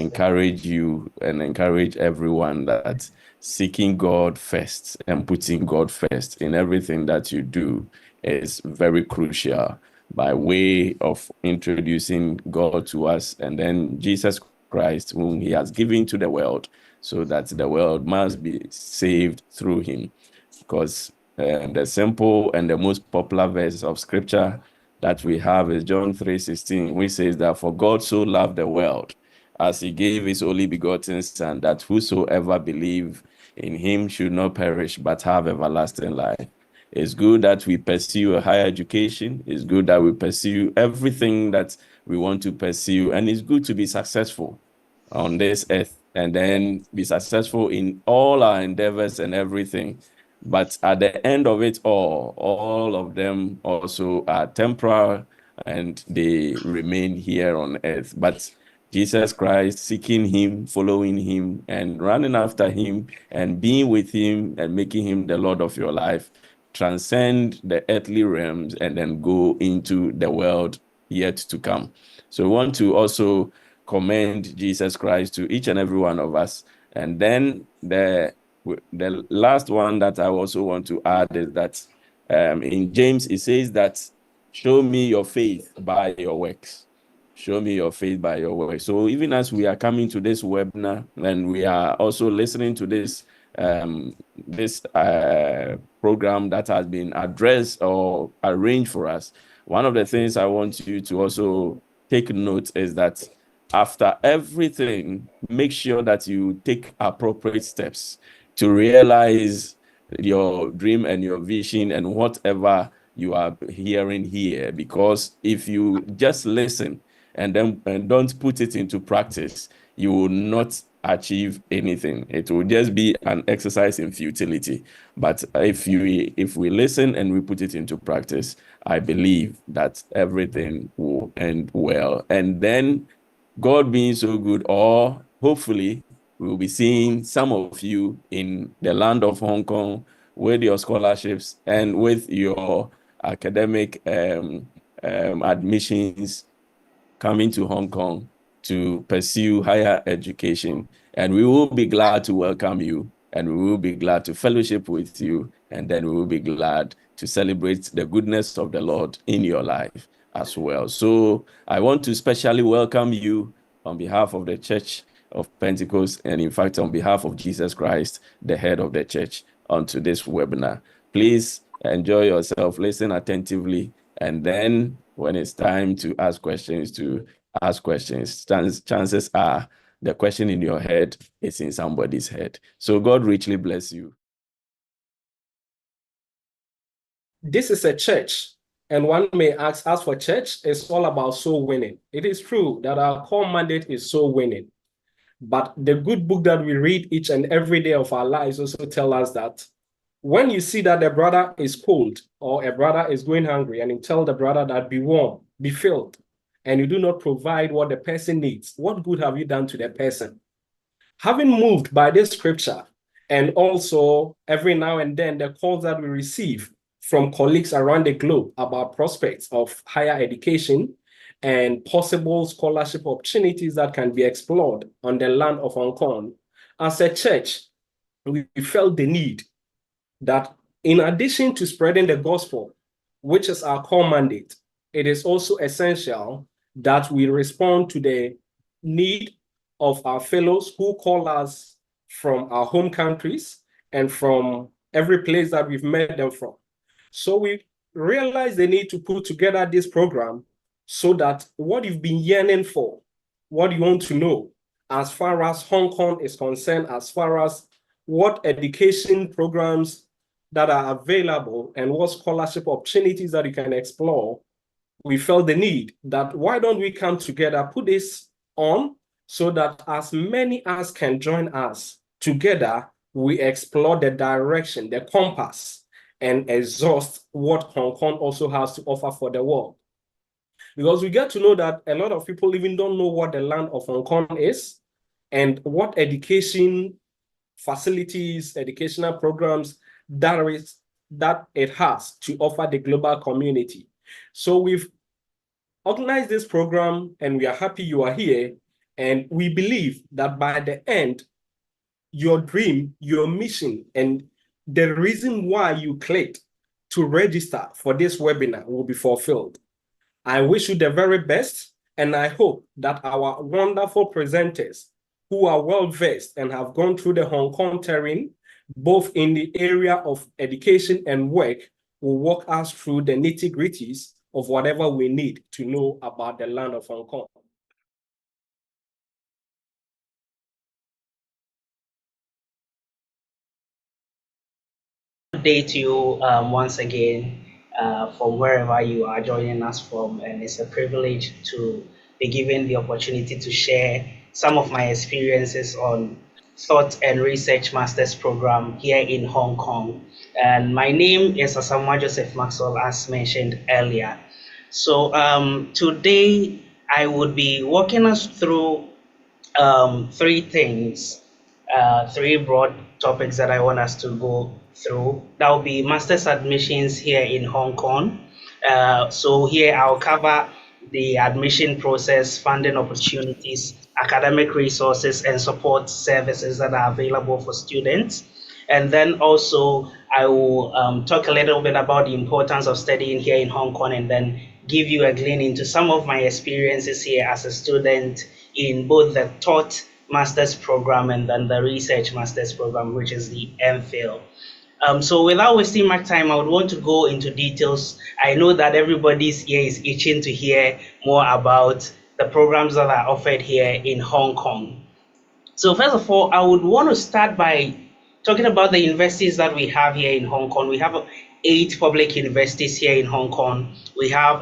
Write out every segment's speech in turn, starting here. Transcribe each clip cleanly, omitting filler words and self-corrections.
encourage you and encourage everyone that seeking God first and putting God first in everything that you do is very crucial, by way of introducing God to us and then Jesus Christ, whom he has given to the world, so that the world must be saved through him. Because the simple and the most popular verse of scripture that we have is John 3:16, which says that for God so loved the world as he gave his only begotten son, that whosoever believe in him should not perish but have everlasting life. It's good that we pursue a higher education. It's good that we pursue everything that we want to pursue. And it's good to be successful on this earth and then be successful in all our endeavors and everything. But at the end of it all of them also are temporal and they remain here on earth. But Jesus Christ, seeking him, following him, and running after him, and being with him, and making him the Lord of your life, transcend the earthly realms and then go into the world yet to come. So we want to also commend Jesus Christ to each and every one of us. And then the last one that I also want to add is that in James, it says that show me your faith by your works. Show me your faith by your works. So even as we are coming to this webinar and we are also listening to this program that has been addressed or arranged for us, one of the things I want you to also take note is that after everything, make sure that you take appropriate steps to realize your dream and your vision and whatever you are hearing here. Because if you just listen and don't put it into practice, you will not achieve anything. It will just be an exercise in futility. But if we listen and we put it into practice, I believe that everything will end well. And then God being so good, or hopefully we'll be seeing some of you in the land of Hong Kong with your scholarships and with your academic admissions coming to Hong Kong to pursue higher education. And we will be glad to welcome you, and we will be glad to fellowship with you, and then we will be glad to celebrate the goodness of the Lord in your life as well. So I want to specially welcome you on behalf of the Church of Pentecost, and in fact, on behalf of Jesus Christ, the head of the church, onto this webinar. Please enjoy yourself, listen attentively, and then when it's time to ask questions, chances are the question in your head is in somebody's head. So God richly bless you. This is a church, and one may ask, as for church, it's all about soul winning. It is true that our core mandate is soul winning. But the good book that we read each and every day of our lives also tell us that when you see that a brother is cold or a brother is going hungry, and you tell the brother that be warm, be filled, and you do not provide what the person needs, what good have you done to the person? Having moved by this scripture, and also every now and then the calls that we receive from colleagues around the globe about prospects of higher education and possible scholarship opportunities that can be explored on the land of Hong Kong, as a church, we felt the need that in addition to spreading the gospel, which is our core mandate, it is also essential that we respond to the need of our fellows who call us from our home countries and from every place that we've met them from. So we realized the need to put together this program so that what you've been yearning for, what you want to know, as far as Hong Kong is concerned, as far as what education programs that are available and what scholarship opportunities that you can explore, we felt the need that why don't we come together, put this on so that as many as can join us together, we explore the direction, the compass, and exhaust what Hong Kong also has to offer for the world. Because we get to know that a lot of people even don't know what the land of Hong Kong is and what education facilities, educational programs that it has to offer the global community. So we've organized this program, and we are happy you are here. And we believe that by the end, your dream, your mission, and the reason why you clicked to register for this webinar will be fulfilled. I wish you the very best, and I hope that our wonderful presenters who are well-versed and have gone through the Hong Kong terrain, both in the area of education and work, will walk us through the nitty-gritties of whatever we need to know about the land of Hong Kong. Good day to you once again from wherever you are joining us from, and it's a privilege to be given the opportunity to share some of my experiences on Thought and Research Masters Program here in Hong Kong. And my name is Asamoah Joseph Maxwell, as mentioned earlier. So today I would be walking us through three things, three broad topics that I want us to go through. That will be master's admissions here in Hong Kong. So here I'll cover the admission process, funding opportunities, academic resources, and support services that are available for students. And then also I will talk a little bit about the importance of studying here in Hong Kong, and then give you a glimpse into some of my experiences here as a student in both the Thought Master's Program and then the Research Master's Program, which is the MPhil. So without wasting my time, I would want to go into details. I know that everybody's ear is itching to hear more about the programs that are offered here in Hong Kong. So first of all, I would want to start by talking about the universities that we have here in Hong Kong. We have 8 public universities here in Hong Kong. We have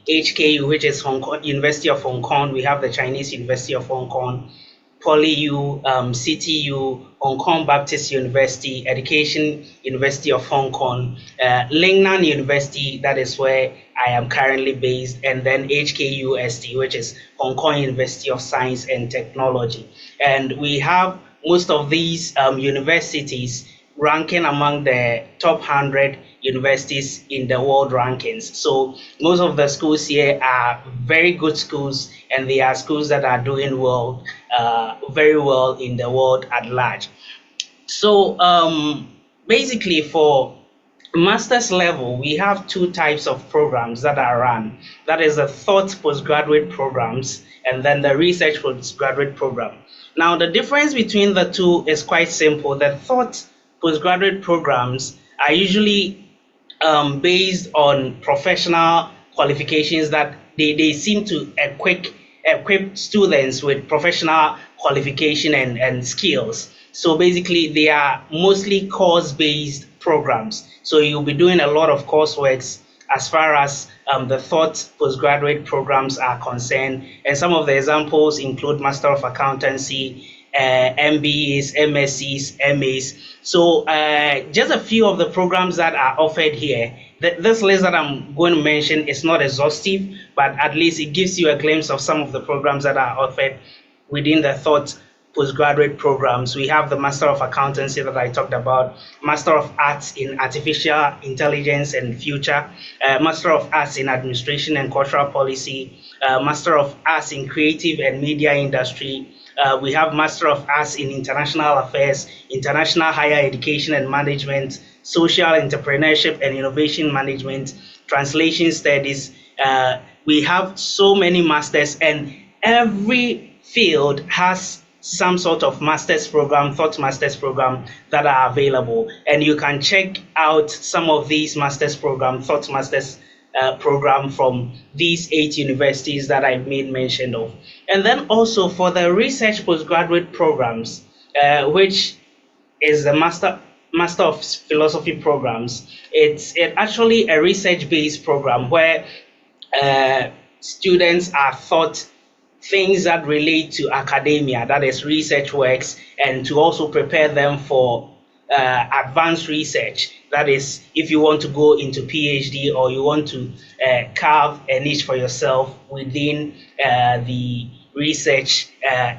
HKU, which is Hong Kong University of Hong Kong. We have the Chinese University of Hong Kong, PolyU, CTU, Hong Kong Baptist University, Education University of Hong Kong, Lingnan University, that is where I am currently based, and then HKUST, which is Hong Kong University of Science and Technology. And we have most of these universities ranking among the top 100 universities in the world rankings. So most of the schools here are very good schools, and they are schools that are doing well, very well in the world at large. So basically for master's level, we have 2 types of programs that are run. That is the Thought postgraduate programs and then the Research postgraduate program. Now the difference between the two is quite simple. The Thought postgraduate programs are usually based on professional qualifications that they seem to equip students with professional qualification and skills. So basically they are mostly course-based programs. So you'll be doing a lot of coursework as far as the Thought postgraduate programs are concerned. And some of the examples include Master of Accountancy, MBAs, MScs, MAs. So just a few of the programs that are offered here. This list that I'm going to mention is not exhaustive, but at least it gives you a glimpse of some of the programs that are offered within the Thought postgraduate programs. We have the Master of Accountancy that I talked about, Master of Arts in Artificial Intelligence and Future, Master of Arts in Administration and Cultural Policy, Master of Arts in Creative and Media Industry. We have Master of Arts in International Affairs, International Higher Education and Management, Social Entrepreneurship and Innovation Management, Translation Studies. We have so many masters, and every field has some sort of master's program, Thought master's program that are available. And you can check out some of these master's program, Thought master's program from these 8 universities that I made mention of. And then also for the Research postgraduate programs, which is the Master of Philosophy programs, it's actually a research-based program where students are taught things that relate to academia, that is research works, and to also prepare them for advanced research. That is, if you want to go into PhD or you want to carve a niche for yourself within the research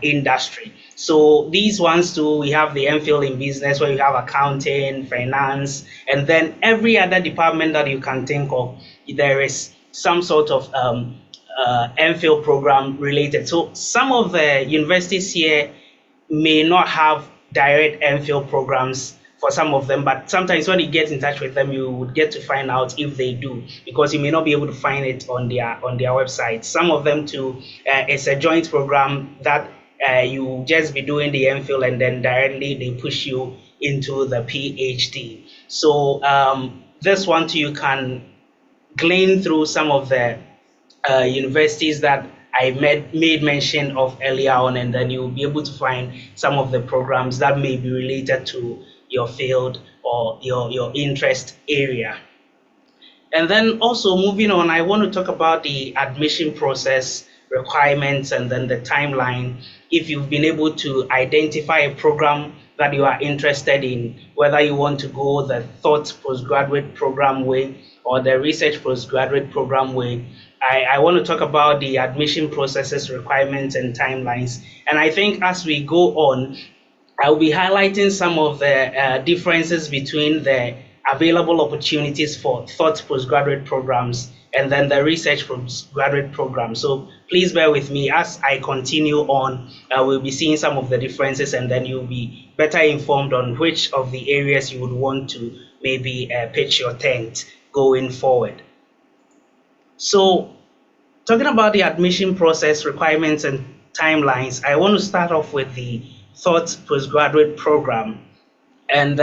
industry. So these ones too, we have the MPhil in business, where you have accounting, finance, and then every other department that you can think of, there is some sort of MPhil program related. So some of the universities here may not have direct MPhil programs for some of them, but sometimes when you get in touch with them, you would get to find out if they do, because you may not be able to find it on their website. Some of them too, it's a joint program that you just be doing the MPhil and then directly they push you into the PhD. So this one too, you can glean through some of the universities that I made mention of earlier on, and then you'll be able to find some of the programs that may be related to your field or your interest area. And then also moving on, I want to talk about the admission process requirements and then the timeline. If you've been able to identify a program that you are interested in, whether you want to go the thought postgraduate program way or the research postgraduate program way, I want to talk about the admission processes, requirements, and timelines. And I think as we go on, I'll be highlighting some of the differences between the available opportunities for thought postgraduate programs and then the research postgraduate program. So please bear with me as I continue on. We'll be seeing some of the differences, and then you'll be better informed on which of the areas you would want to maybe pitch your tent going forward. So talking about the admission process, requirements, and timelines, I want to start off with the thought postgraduate program. And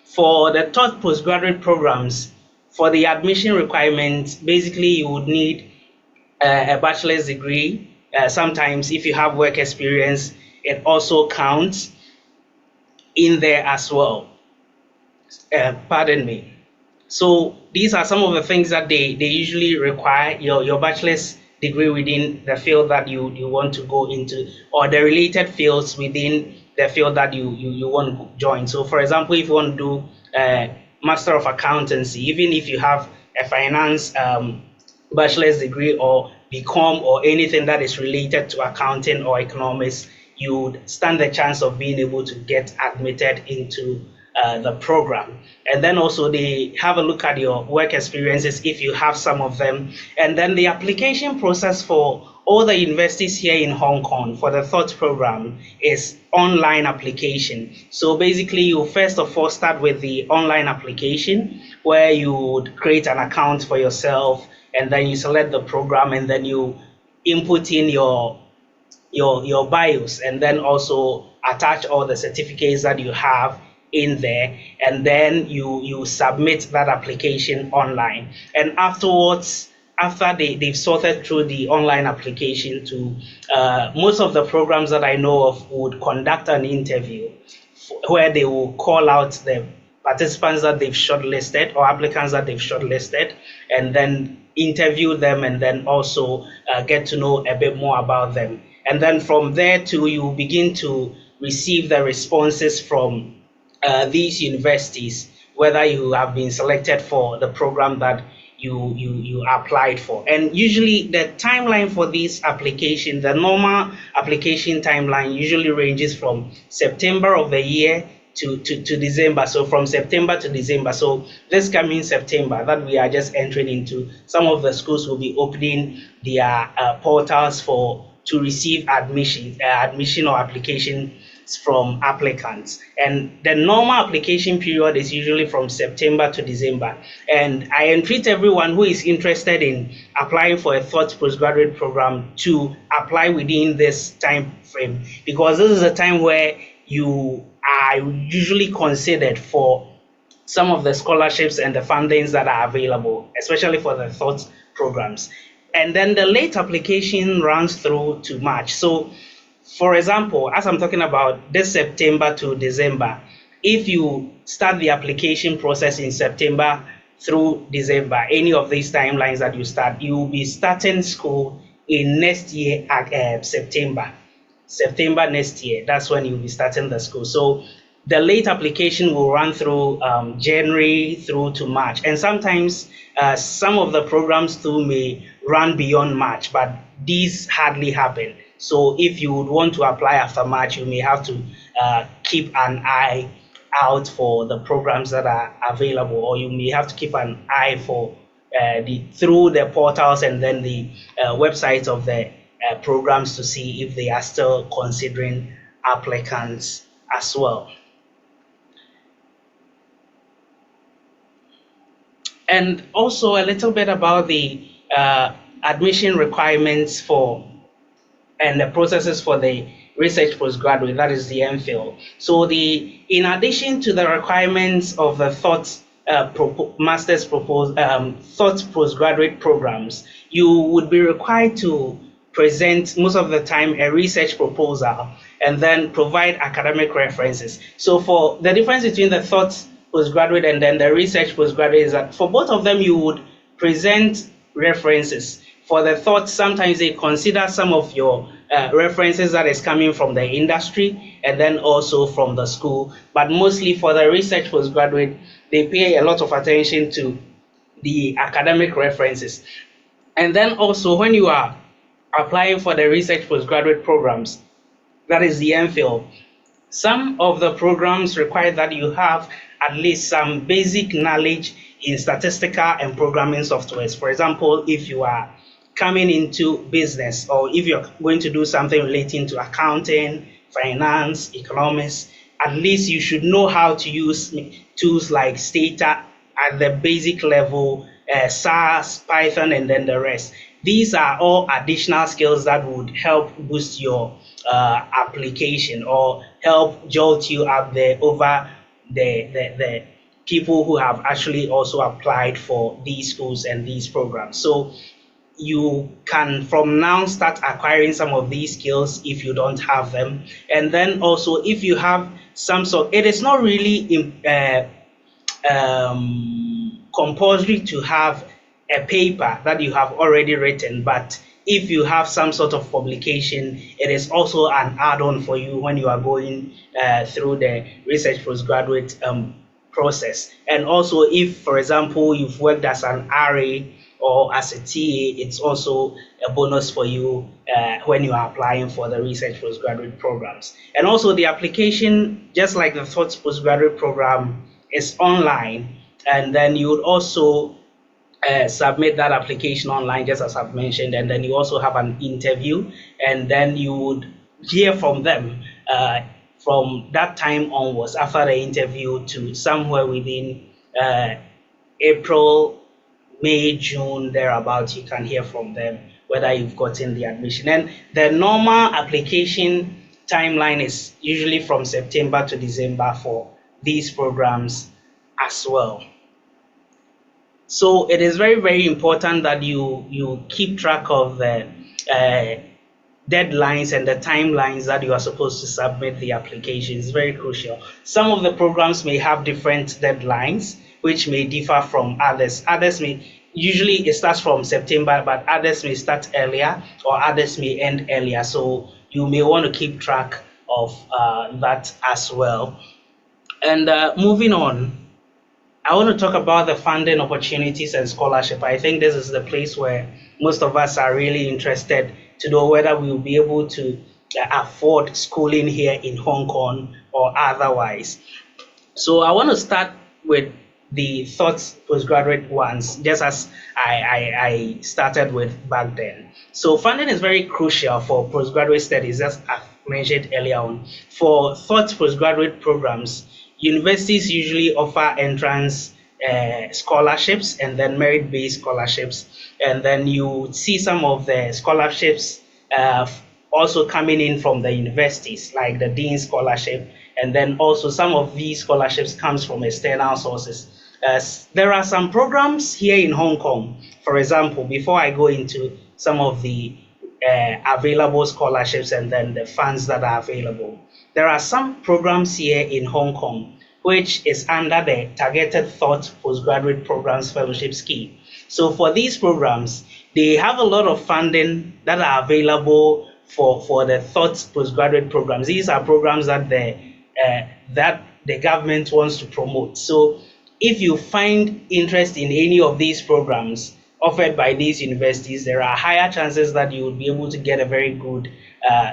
for the thought postgraduate programs, for the admission requirements, basically you would need a bachelor's degree. Sometimes if you have work experience, it also counts in there as well. Pardon me. So these are some of the things that they usually require: your bachelor's degree within the field that you want to go into, or the related fields within the field that you want to join. So for example, if you want to do a Master of Accountancy, even if you have a finance bachelor's degree or BCom or anything that is related to accounting or economics, you would stand the chance of being able to get admitted into the program. And then also they have a look at your work experiences if you have some of them. And then the application process for all the universities here in Hong Kong for the thought program is online application. So basically you first of all start with the online application where you would create an account for yourself, and then you select the program, and then you input in your BIOS, and then also attach all the certificates that you have in there, and then you submit that application online. And afterwards, after they've sorted through the online application to most of the programs that I know of would conduct an interview where they will call out the participants that they've shortlisted or applicants that they've shortlisted, and then interview them, and then also get to know a bit more about them. And then from there too, you begin to receive the responses from these universities, whether you have been selected for the program that you applied for. And usually the timeline for this application, the normal application timeline usually ranges from September of the year to December. So from September to December. So this coming September that we are just entering into, some of the schools will be opening their portals to receive admission or application from applicants. And the normal application period is usually from September to December. And I entreat everyone who is interested in applying for a thought postgraduate program to apply within this time frame, because this is a time where you are usually considered for some of the scholarships and the fundings that are available, especially for the thought programs. And then the late application runs through to March. So for example, as I'm talking about this September to December, if you start the application process in September through December, any of these timelines that you start, you will be starting school in next year at September next year. That's when you'll be starting the school. So the late application will run through January through to March. And sometimes some of the programs too may run beyond March, but these hardly happen. So if you would want to apply after March, you may have to keep an eye out for the programs that are available, or you may have to keep an eye for through the portals and then the websites of the programs to see if they are still considering applicants as well. And also a little bit about the admission requirements for and the processes for the research postgraduate, that is the MPhil. So in addition to the requirements of the master's thought postgraduate programs, you would be required to present most of the time a research proposal and then provide academic references. So for the difference between the thought postgraduate and then the research postgraduate is that for both of them you would present references. For the thought, sometimes they consider some of your references that is coming from the industry and then also from the school. But mostly for the research postgraduate, they pay a lot of attention to the academic references. And then also when you are applying for the research postgraduate programs, that is the MPhil, some of the programs require that you have at least some basic knowledge in statistical and programming softwares. For example, if you are coming into business or if you're going to do something relating to accounting, finance, economics, at least you should know how to use tools like Stata at the basic level, SAS, Python, and then the rest. These are all additional skills that would help boost your application or help jolt you up there over the people who have actually also applied for these schools and these programs. So you can from now start acquiring some of these skills if you don't have them. And then also if you have some sort, it is not really compulsory to have a paper that you have already written, but if you have some sort of publication, it is also an add-on for you when you are going through the research postgraduate process. And also if, for example, you've worked as an RA or as a TA, it's also a bonus for you when you are applying for the research postgraduate programs. And also the application, just like the thought postgraduate program, is online, and then you would also submit that application online, just as I've mentioned, and then you also have an interview, and then you would hear from them from that time onwards after the interview to somewhere within April, May, June, thereabouts. You can hear from them whether you've gotten the admission. And the normal application timeline is usually from September to December for these programs as well. So it is very, very important that you keep track of the deadlines and the timelines that you are supposed to submit the application. It's very crucial. Some of the programs may have different deadlines, which may differ from others. Others may, usually it starts from September, but others may start earlier or others may end earlier. So you may want to keep track of that as well. And moving on, I want to talk about the funding opportunities and scholarship. I think this is the place where most of us are really interested to know whether we will be able to afford schooling here in Hong Kong or otherwise. So I want to start with the thoughts postgraduate ones, just as I started with back then. So funding is very crucial for postgraduate studies, as I mentioned earlier on. For thoughts postgraduate programs, universities usually offer entrance scholarships and then merit-based scholarships. And then you see some of the scholarships also coming in from the universities, like the Dean Scholarship. And then also some of these scholarships comes from external sources. There are some programs here in Hong Kong. For example, before I go into some of the available scholarships and then the funds that are available, there are some programs here in Hong Kong which is under the Targeted Thought Postgraduate Programs Fellowship Scheme. So for these programs, they have a lot of funding that are available for the Thought Postgraduate programs. These are programs that the government wants to promote. So if you find interest in any of these programs offered by these universities, there are higher chances that you will be able to get a very good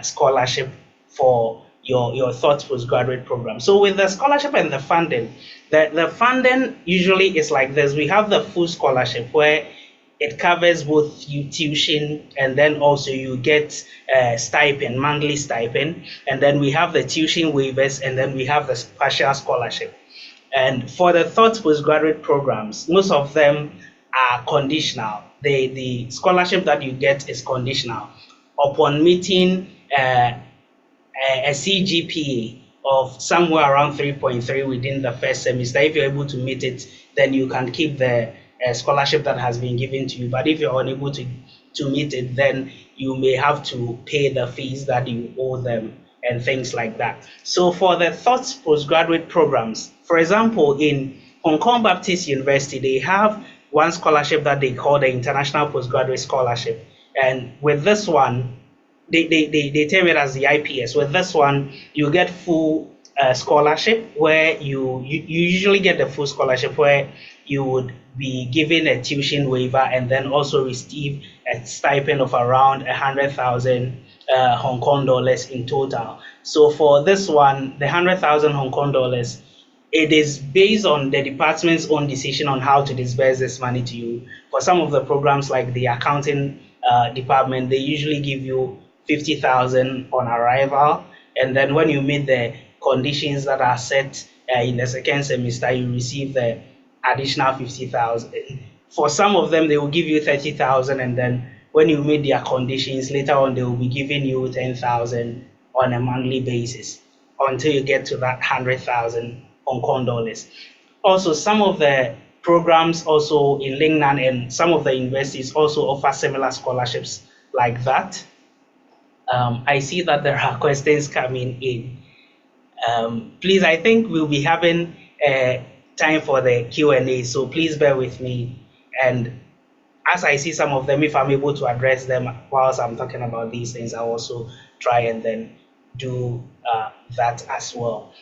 scholarship for your thoughts postgraduate program. So with the scholarship and the funding, the funding usually is like this. We have the full scholarship where it covers both you tuition, and then also you get stipend, monthly stipend. And then we have the tuition waivers, and then we have the partial scholarship. And for the thought postgraduate programs, most of them are conditional. The scholarship that you get is conditional upon meeting a CGPA of somewhere around 3.3 within the first semester. If you're able to meet it, then you can keep the scholarship that has been given to you. But if you're unable to meet it, then you may have to pay the fees that you owe them and things like that. So for the thought postgraduate programs, for example, in Hong Kong Baptist University, they have one scholarship that they call the International Postgraduate Scholarship. And with this one, they term it as the IPS. With this one, you get full scholarship, where you usually get the full scholarship, where you would be given a tuition waiver and then also receive a stipend of around 100,000 Hong Kong dollars in total. So for this one, the 100,000 Hong Kong dollars, it is based on the department's own decision on how to disburse this money to you. For some of the programs like the accounting department, they usually give you 50,000 on arrival, and then when you meet the conditions that are set in the second semester, you receive the additional 50,000. For some of them, they will give you 30,000, and then when you meet their conditions later on, they will be giving you 10,000 on a monthly basis until you get to that 100,000 Hong Kong dollars. Also, some of the programs also in Lingnan and some of the universities also offer similar scholarships like that. I see that there are questions coming in. Please, I think we'll be having time for the Q&A, so please bear with me. And as I see some of them, if I'm able to address them whilst I'm talking about these things, I'll also try and then do that as well.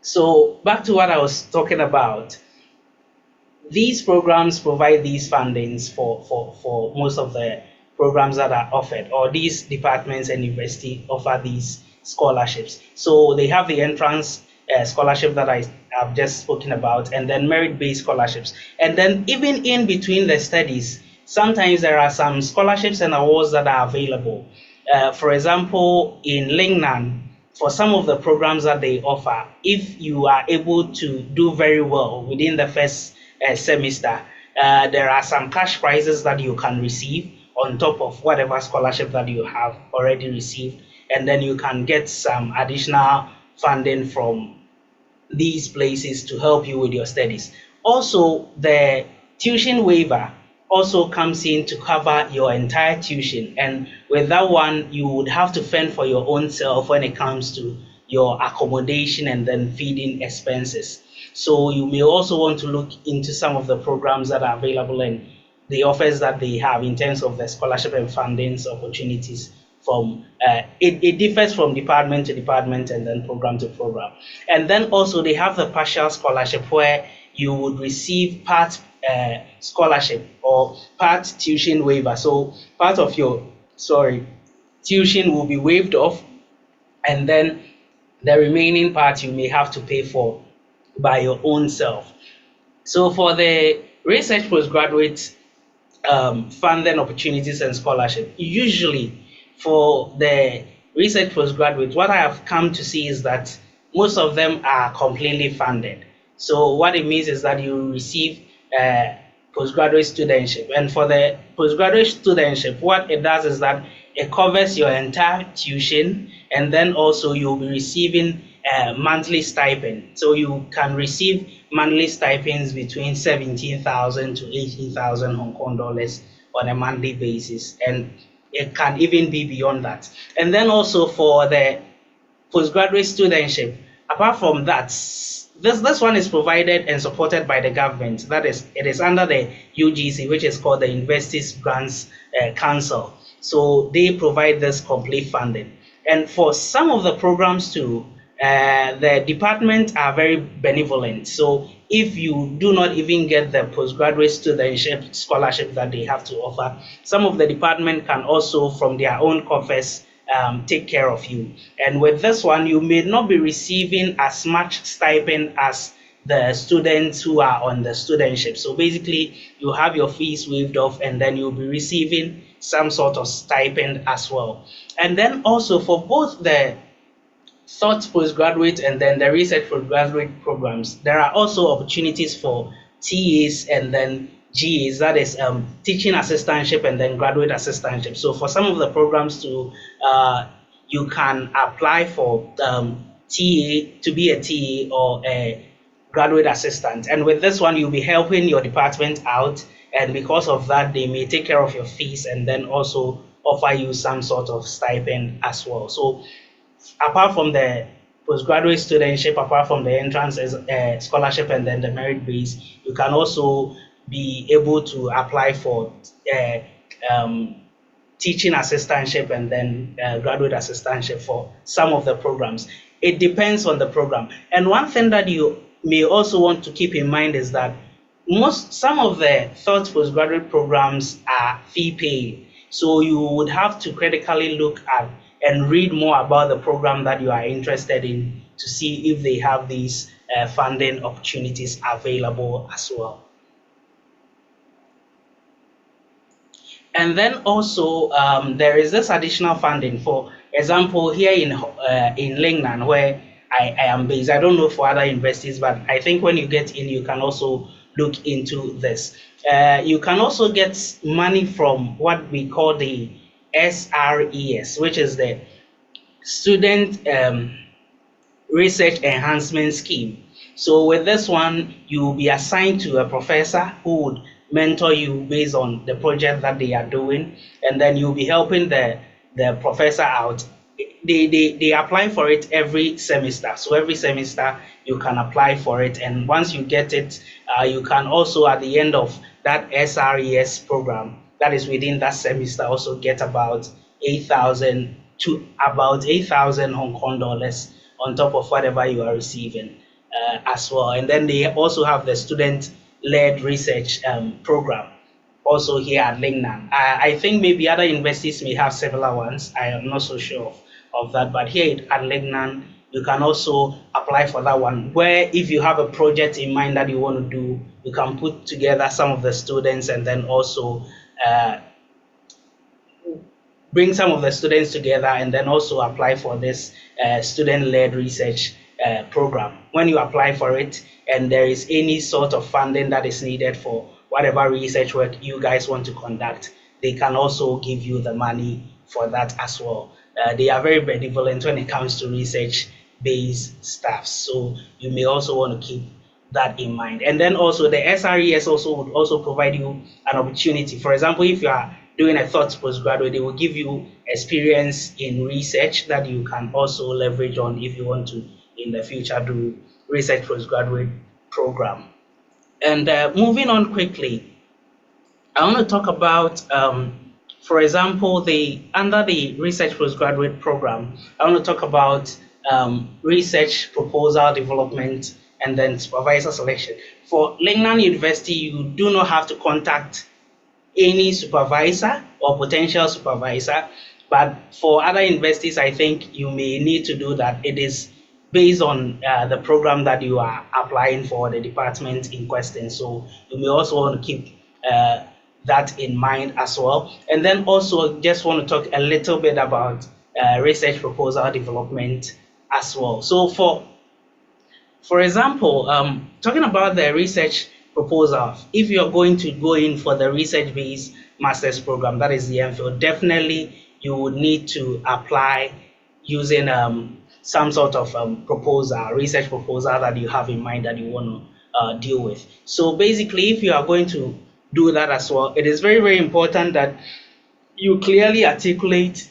So back to what I was talking about. These programs provide these fundings for most of the programs that are offered, or these departments and university offer these scholarships. So they have the entrance scholarship that I have just spoken about, and then merit-based scholarships. And then even in between the studies, sometimes there are some scholarships and awards that are available. For example, in Lingnan, for some of the programs that they offer, if you are able to do very well within the first semester, there are some cash prizes that you can receive on top of whatever scholarship that you have already received, and then you can get some additional funding from these places to help you with your studies. Also, the tuition waiver also comes in to cover your entire tuition, and with that one, you would have to fend for your own self when it comes to your accommodation and then feeding expenses. So you may also want to look into some of the programs that are available and the offers that they have in terms of the scholarship and fundings opportunities. From it differs from department to department and then program to program. And then also they have the partial scholarship, where you would receive part scholarship or part tuition waiver. So part of your tuition will be waived off, and then the remaining part you may have to pay for by your own self. So for the research postgraduate funding opportunities and scholarship, usually for the research postgraduate, what I have come to see is that most of them are completely funded. So what it means is that you receive postgraduate studentship, and for the postgraduate studentship, what it does is that it covers your entire tuition, and then also you'll be receiving a monthly stipend. So you can receive monthly stipends between 17,000 to 18,000 Hong Kong dollars on a monthly basis, and it can even be beyond that. And then also for the postgraduate studentship, apart from that, this one is provided and supported by the government. That is, it is under the UGC, which is called the Universities Grants Council. So they provide this complete funding. And for some of the programs too, the department are very benevolent. So if you do not even get the postgraduate studentship scholarship that they have to offer, some of the department can also, from their own coffers, take care of you. And with this one, you may not be receiving as much stipend as the students who are on the studentship. So basically, you have your fees waived off, and then you'll be receiving some sort of stipend as well. And then also for both the thought postgraduate and then the research postgraduate programs, there are also opportunities for TAs and then GAs, that is teaching assistantship and then graduate assistantship. So for some of the programs you can apply for TA to be a TA or a graduate assistant. And with this one, you'll be helping your department out. And because of that, they may take care of your fees and then also offer you some sort of stipend as well. So apart from the postgraduate studentship, apart from the entrance scholarship and then the merit base, you can also be able to apply for teaching assistantship and then graduate assistantship for some of the programs. It depends on the program. And one thing that you may also want to keep in mind is that some of the thought postgraduate programs are fee paid. So you would have to critically look at and read more about the program that you are interested in to see if they have these funding opportunities available as well. And then also there is this additional funding. For example, here in Lingnan, where I am based, I don't know for other universities, but I think when you get in, you can also look into this. You can also get money from what we call the SRES, which is the Student Research Enhancement Scheme. So with this one, you will be assigned to a professor who would mentor you based on the project that they are doing, and then you'll be helping the professor out. They apply for it every semester. So every semester you can apply for it, and once you get it, you can also at the end of that SRES program, that is within that semester, also get about 8,000 to about 8,000 Hong Kong dollars on top of whatever you are receiving as well. And then they also have the student-led research program also here at Lingnan. I think maybe other universities may have similar ones. I am not so sure of that, but here at Lingnan, you can also apply for that one, where if you have a project in mind that you want to do, you can put together some of the students and then also bring some of the students together and then also apply for this student-led research program. When you apply for it and there is any sort of funding that is needed for whatever research work you guys want to conduct, they can also give you the money for that as well. They are very benevolent when it comes to research-based stuff, so you may also want to keep that in mind. And then also the SRES also would also provide you an opportunity. For example, if you are doing a thought postgraduate, they will give you experience in research that you can also leverage on if you want to in the future do research postgraduate program. And moving on quickly, I want to talk about for example, under the research postgraduate program, I want to talk about research proposal development and then supervisor selection. For Lingnan University, you do not have to contact any supervisor or potential supervisor, but for other universities, I think you may need to do that. It is based on the program that you are applying for, the department in question. So you may also want to keep that in mind as well. And then also just want to talk a little bit about research proposal development as well. So for example, talking about the research proposal, if you're going to go in for the research-based master's program, that is the MPhil, definitely you would need to apply using some sort of research proposal that you have in mind that you want to deal with. So basically, if you are going to do that as well, it is very, very important that you clearly articulate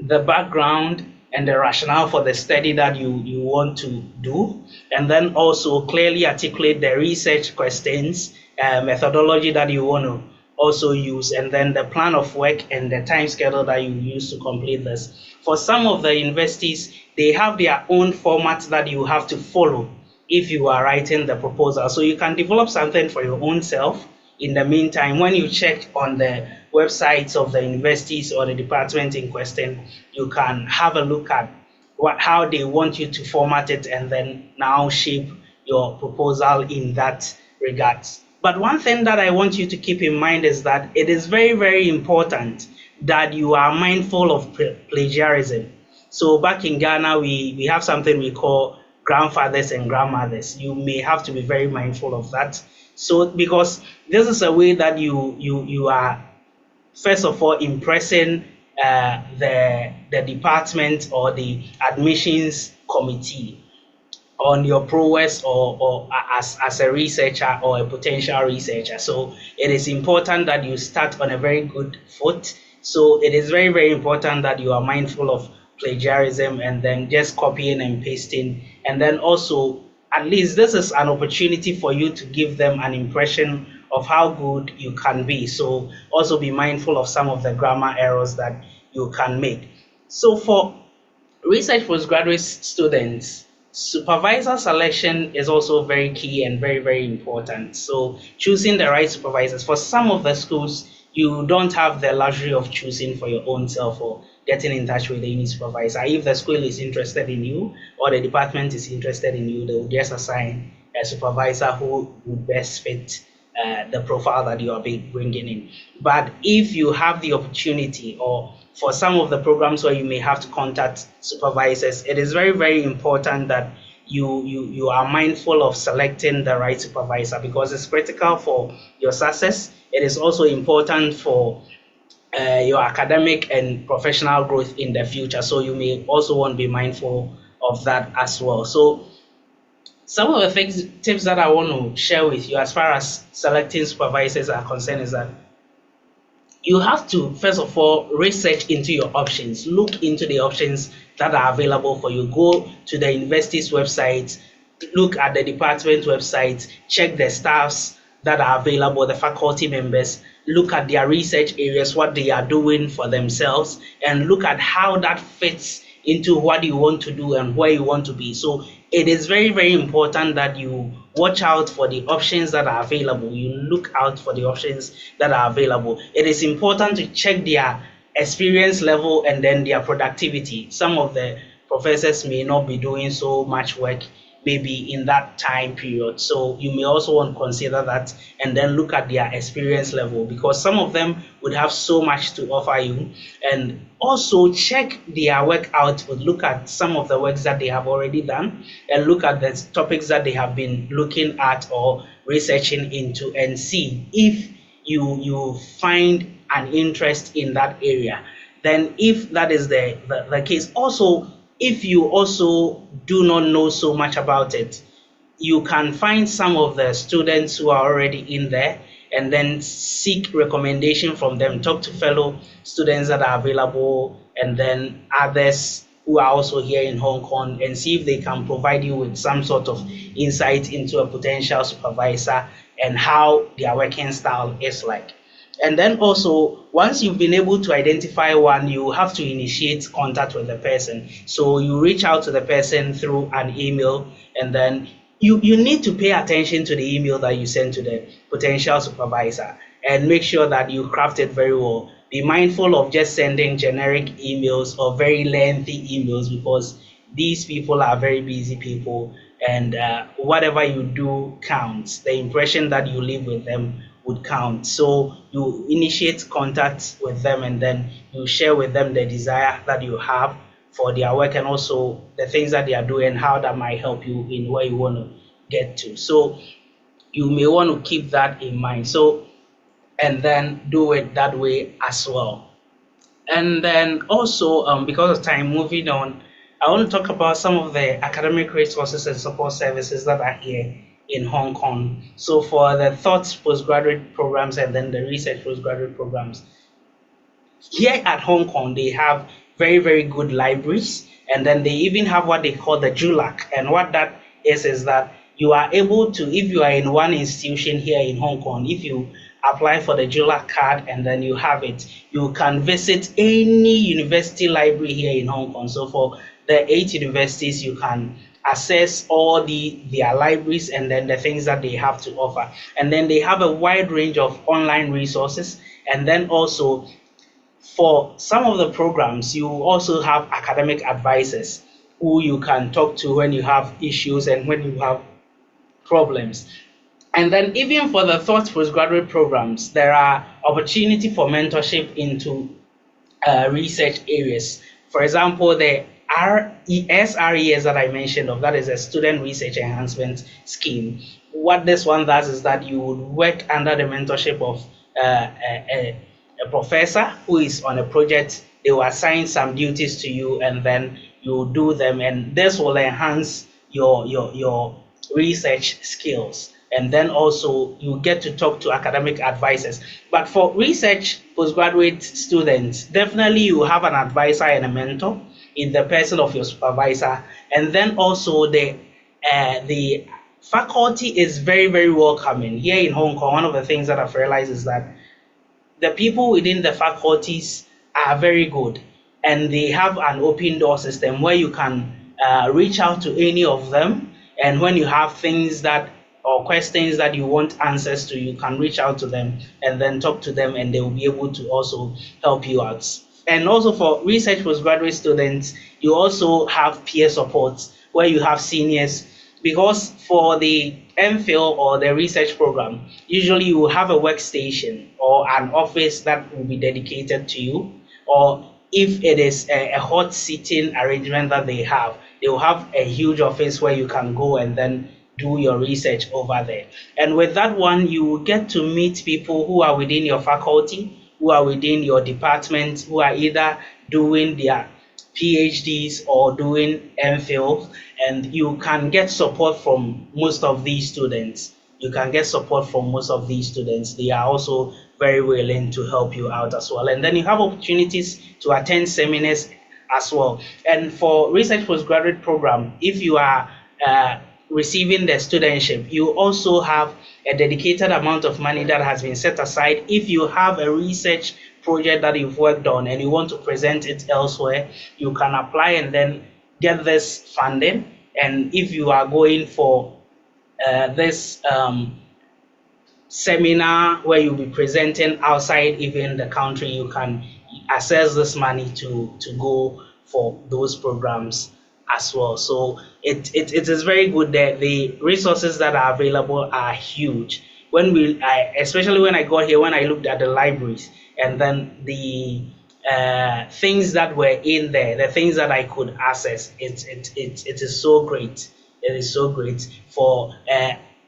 the background and the rationale for the study that you want to do, and then also clearly articulate the research questions, methodology that you want to also use, and then the plan of work and the time schedule that you use to complete this. For some of the universities, they have their own format that you have to follow if you are writing the proposal. So you can develop something for your own self. In the meantime, when you check on the websites of the universities or the department in question, you can have a look at how they want you to format it and then now shape your proposal in that regard. But one thing that I want you to keep in mind is that it is very, very important that you are mindful of plagiarism. So back in Ghana, we have something we call grandfathers and grandmothers. You may have to be very mindful of that. So because this is a way that you are first of all impressing the department or the admissions committee on your prowess or as a researcher or a potential researcher. So it is important that you start on a very good foot. So it is very, very important that you are mindful of plagiarism and then just copying and pasting. And then also, at least this is an opportunity for you to give them an impression of how good you can be. So also be mindful of some of the grammar errors that you can make. So for research postgraduate students, supervisor selection is also very key and very, very important. So choosing the right supervisors. For some of the schools, you don't have the luxury of choosing for your own self or getting in touch with any supervisor. If the school is interested in you or the department is interested in you, they will just assign a supervisor who would best fit the profile that you are bringing in. But if you have the opportunity, or for some of the programs where you may have to contact supervisors, it is very, very important that you are mindful of selecting the right supervisor, because it's critical for your success. It is also important for your academic and professional growth in the future. So you may also want to be mindful of that as well. So some of the tips that I want to share with you as far as selecting supervisors are concerned is that you have to, first of all, research into your options. Look into the options that are available for you. Go to the university's website, look at the department website, check the staffs that are available, the faculty members, look at their research areas, what they are doing for themselves, and look at how that fits into what you want to do and where you want to be. So it is very, very important that you watch out for the options that are available. You look out for the options that are available. It is important to check their experience level and then their productivity. Some of the professors may not be doing so much work maybe in that time period. So you may also want to consider that and then look at their experience level, because some of them would have so much to offer you. And also check their work output. Look at some of the works that they have already done and look at the topics that they have been looking at or researching into, and see if you find an interest in that area. Then if that is the case, also if you also do not know so much about it, you can find some of the students who are already in there and then seek recommendation from them. Talk to fellow students that are available and then others who are also here in Hong Kong, and see if they can provide you with some sort of insight into a potential supervisor and how their working style is like. And then also, once you've been able to identify one, you have to initiate contact with the person. So you reach out to the person through an email, and then you need to pay attention to the email that you send to the potential supervisor and make sure that you craft it very well. Be mindful of just sending generic emails or very lengthy emails, because these people are very busy people, and whatever you do counts. The impression that you leave with them would count. So you initiate contact with them and then you share with them the desire that you have for their work and also the things that they are doing, how that might help you in where you want to get to. So you may want to keep that in mind. So, and then do it that way as well. And then also, because of time, moving on, I want to talk about some of the academic resources and support services that are here in Hong Kong. So for the thoughts postgraduate programs and then the research postgraduate programs, here at Hong Kong, they have very, very good libraries. And then they even have what they call the JULAC. And what that is that you are able to, if you are in one institution here in Hong Kong, if you apply for the JULAC card and then you have it, you can visit any university library here in Hong Kong. So for the 8 universities, you can access all their libraries and then the things that they have to offer. And then they have a wide range of online resources. And then also for some of the programs, you also have academic advisors who you can talk to when you have issues and when you have problems. And then even for the thought postgraduate programs, there are opportunity for mentorship into research areas. For example, the SRES that I mentioned of, that is a student research enhancement scheme. What this one does is that you would work under the mentorship of a professor who is on a project. They will assign some duties to you, and then you do them, and this will enhance your research skills. And then also you get to talk to academic advisors. But for research postgraduate students, definitely you have an advisor and a mentor in the person of your supervisor. And then also the faculty is very, very welcoming. Here in Hong Kong, one of the things that I've realized is that the people within the faculties are very good, and they have an open door system where you can reach out to any of them, and when you have things that or questions that you want answers to, you can reach out to them and then talk to them, and they will be able to also help you out. And also for research postgraduate students, you also have peer support where you have seniors, because for the MPhil or the research program, usually you will have a workstation or an office that will be dedicated to you, or if it is a hot seating arrangement that they will have a huge office where you can go and then do your research over there. And with that one, you will get to meet people who are within your faculty, who are within your department, who are either doing their PhDs or doing MPhil, and you can get support from most of these students. You can get support from most of these students. They are also very willing to help you out as well. And then you have opportunities to attend seminars as well. And for research postgraduate program, if you are receiving the studentship, you also have a dedicated amount of money that has been set aside. If you have a research project that you've worked on and you want to present it elsewhere, you can apply and then get this funding. And if you are going for this seminar where you'll be presenting outside even the country, you can access this money to go for those programs as well. So it is very good that the resources that are available are huge. Especially when I got here, when I looked at the libraries and then the things that were in there, the things that I could access, it is so great. It is so great for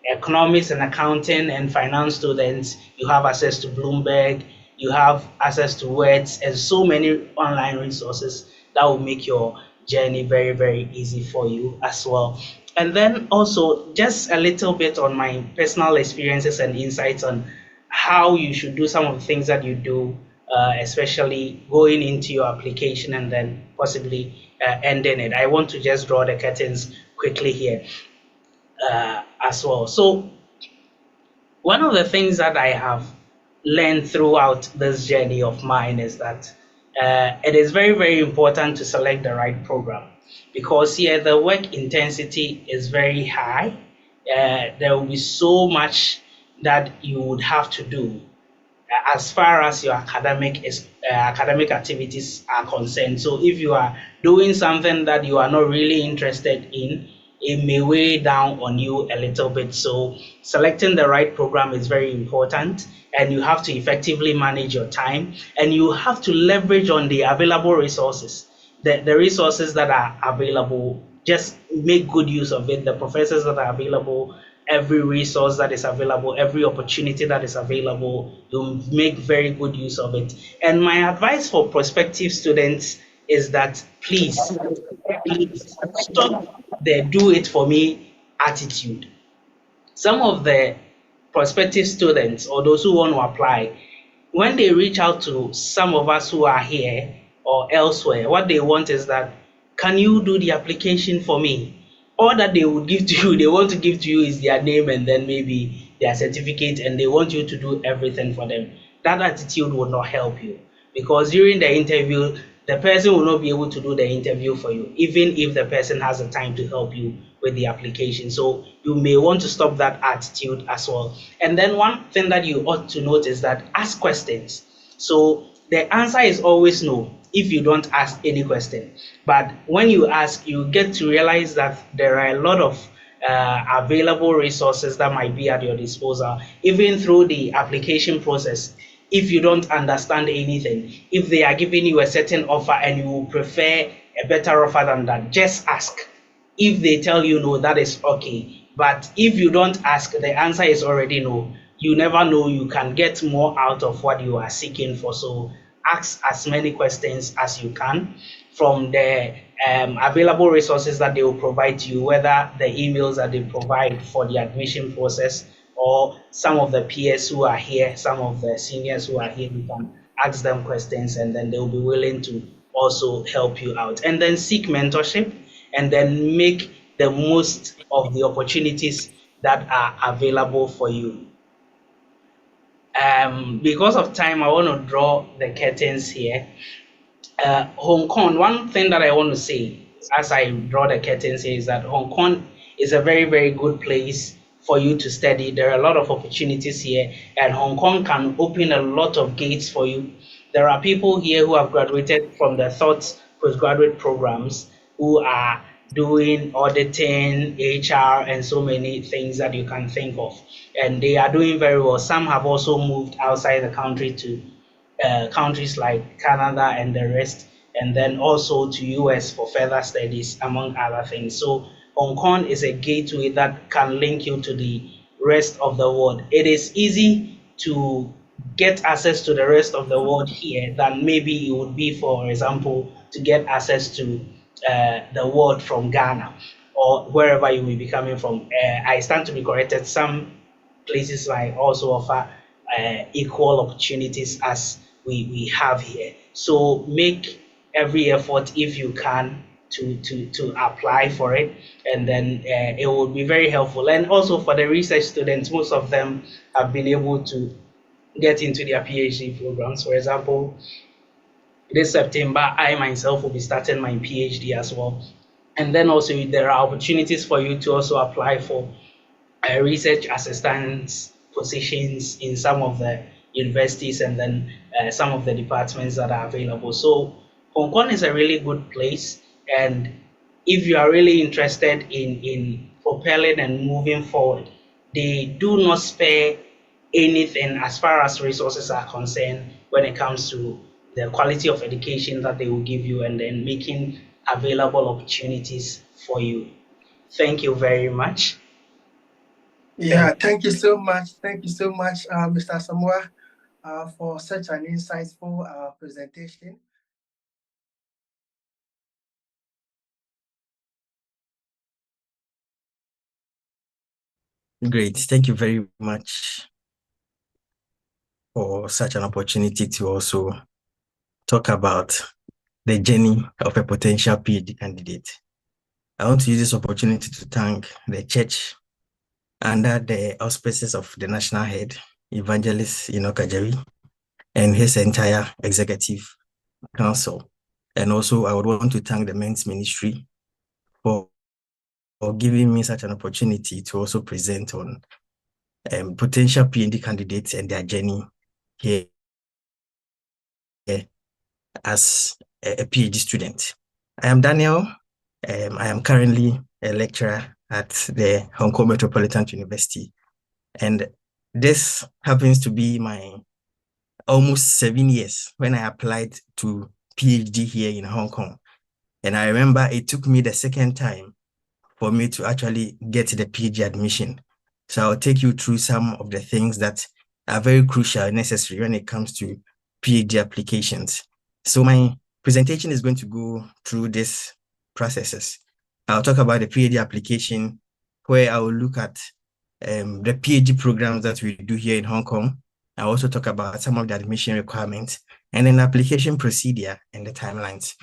economics and accounting and finance students. You have access to Bloomberg, you have access to Words, and so many online resources that will make your journey very, very easy for you as well. And then also just a little bit on my personal experiences and insights on how you should do some of the things that you do, especially going into your application and then possibly ending it. I want to just draw the curtains quickly here as well. So one of the things that I have learned throughout this journey of mine is that it is very, very important to select the right program, because here the work intensity is very high. There will be so much that you would have to do as far as your academic activities are concerned. So if you are doing something that you are not really interested in, it may weigh down on you a little bit. So selecting the right program is very important, and you have to effectively manage your time, and you have to leverage on the available resources. The resources that are available, just make good use of it. The professors that are available, every resource that is available, every opportunity that is available, you make very good use of it. And my advice for prospective students is that please stop the do it for me attitude. Some of the prospective students or those who want to apply, when they reach out to some of us who are here or elsewhere, what they want is that, can you do the application for me? All that they would give to you, they want to give to you is their name and then maybe their certificate, and they want you to do everything for them. That attitude will not help you, because during the interview, the person will not be able to do the interview for you, even if the person has the time to help you with the application. So you may want to stop that attitude as well. And then one thing that you ought to note is that ask questions. So the answer is always no if you don't ask any question. But when you ask, you get to realize that there are a lot of available resources that might be at your disposal, even through the application process. If you don't understand anything, if they are giving you a certain offer and you prefer a better offer than that, just ask. If they tell you no, that is okay. But if you don't ask, the answer is already no. You never know, you can get more out of what you are seeking for. So ask as many questions as you can from the available resources that they will provide to you, whether the emails that they provide for the admission process or some of the peers who are here, some of the seniors who are here. You can ask them questions and then they'll be willing to also help you out. And then seek mentorship and then make the most of the opportunities that are available for you. Because of time, I want to draw the curtains here. Hong Kong, one thing that I want to say as I draw the curtains here is that Hong Kong is a very, very good place for you to study. There are a lot of opportunities here, and Hong Kong can open a lot of gates for you. There are people here who have graduated from the THOTS postgraduate programs who are doing auditing, HR, and so many things that you can think of. And they are doing very well. Some have also moved outside the country to countries like Canada and the rest, and then also to US for further studies, among other things. So Hong Kong is a gateway that can link you to the rest of the world. It is easy to get access to the rest of the world here than maybe it would be, for example, to get access to the world from Ghana or wherever you may be coming from. I stand to be corrected. Some places might also offer equal opportunities as we have here. So make every effort if you can to apply for it, and then it will be very helpful. And also for the research students, most of them have been able to get into their PhD programs. For example, this September, I myself will be starting my PhD as well. And then also there are opportunities for you to also apply for research assistance positions in some of the universities and then some of the departments that are available. So Hong Kong is a really good place, and if you are really interested in propelling and moving forward, they do not spare anything as far as resources are concerned when it comes to the quality of education that they will give you and then making available opportunities for you. Thank you very much. Yeah, thank you so much. Thank you so much, Mr. Samoa, for such an insightful presentation. Great. Thank you very much for such an opportunity to also talk about the journey of a potential PhD candidate. I want to use this opportunity to thank the church under the auspices of the national head, Evangelist Kajari, and his entire executive council. And also I would want to thank the men's ministry for giving me such an opportunity to also present on potential PhD candidates and their journey here as a PhD student. I am Daniel. I am currently a lecturer at the Hong Kong Metropolitan University. And this happens to be my almost 7 years when I applied to PhD here in Hong Kong. And I remember it took me the second time for me to actually get the PhD admission. So I'll take you through some of the things that are very crucial and necessary when it comes to PhD applications. So my presentation is going to go through these processes. I'll talk about the PhD application, where I will look at the PhD programs that we do here in Hong Kong. I'll also talk about some of the admission requirements and then application procedure and the timelines.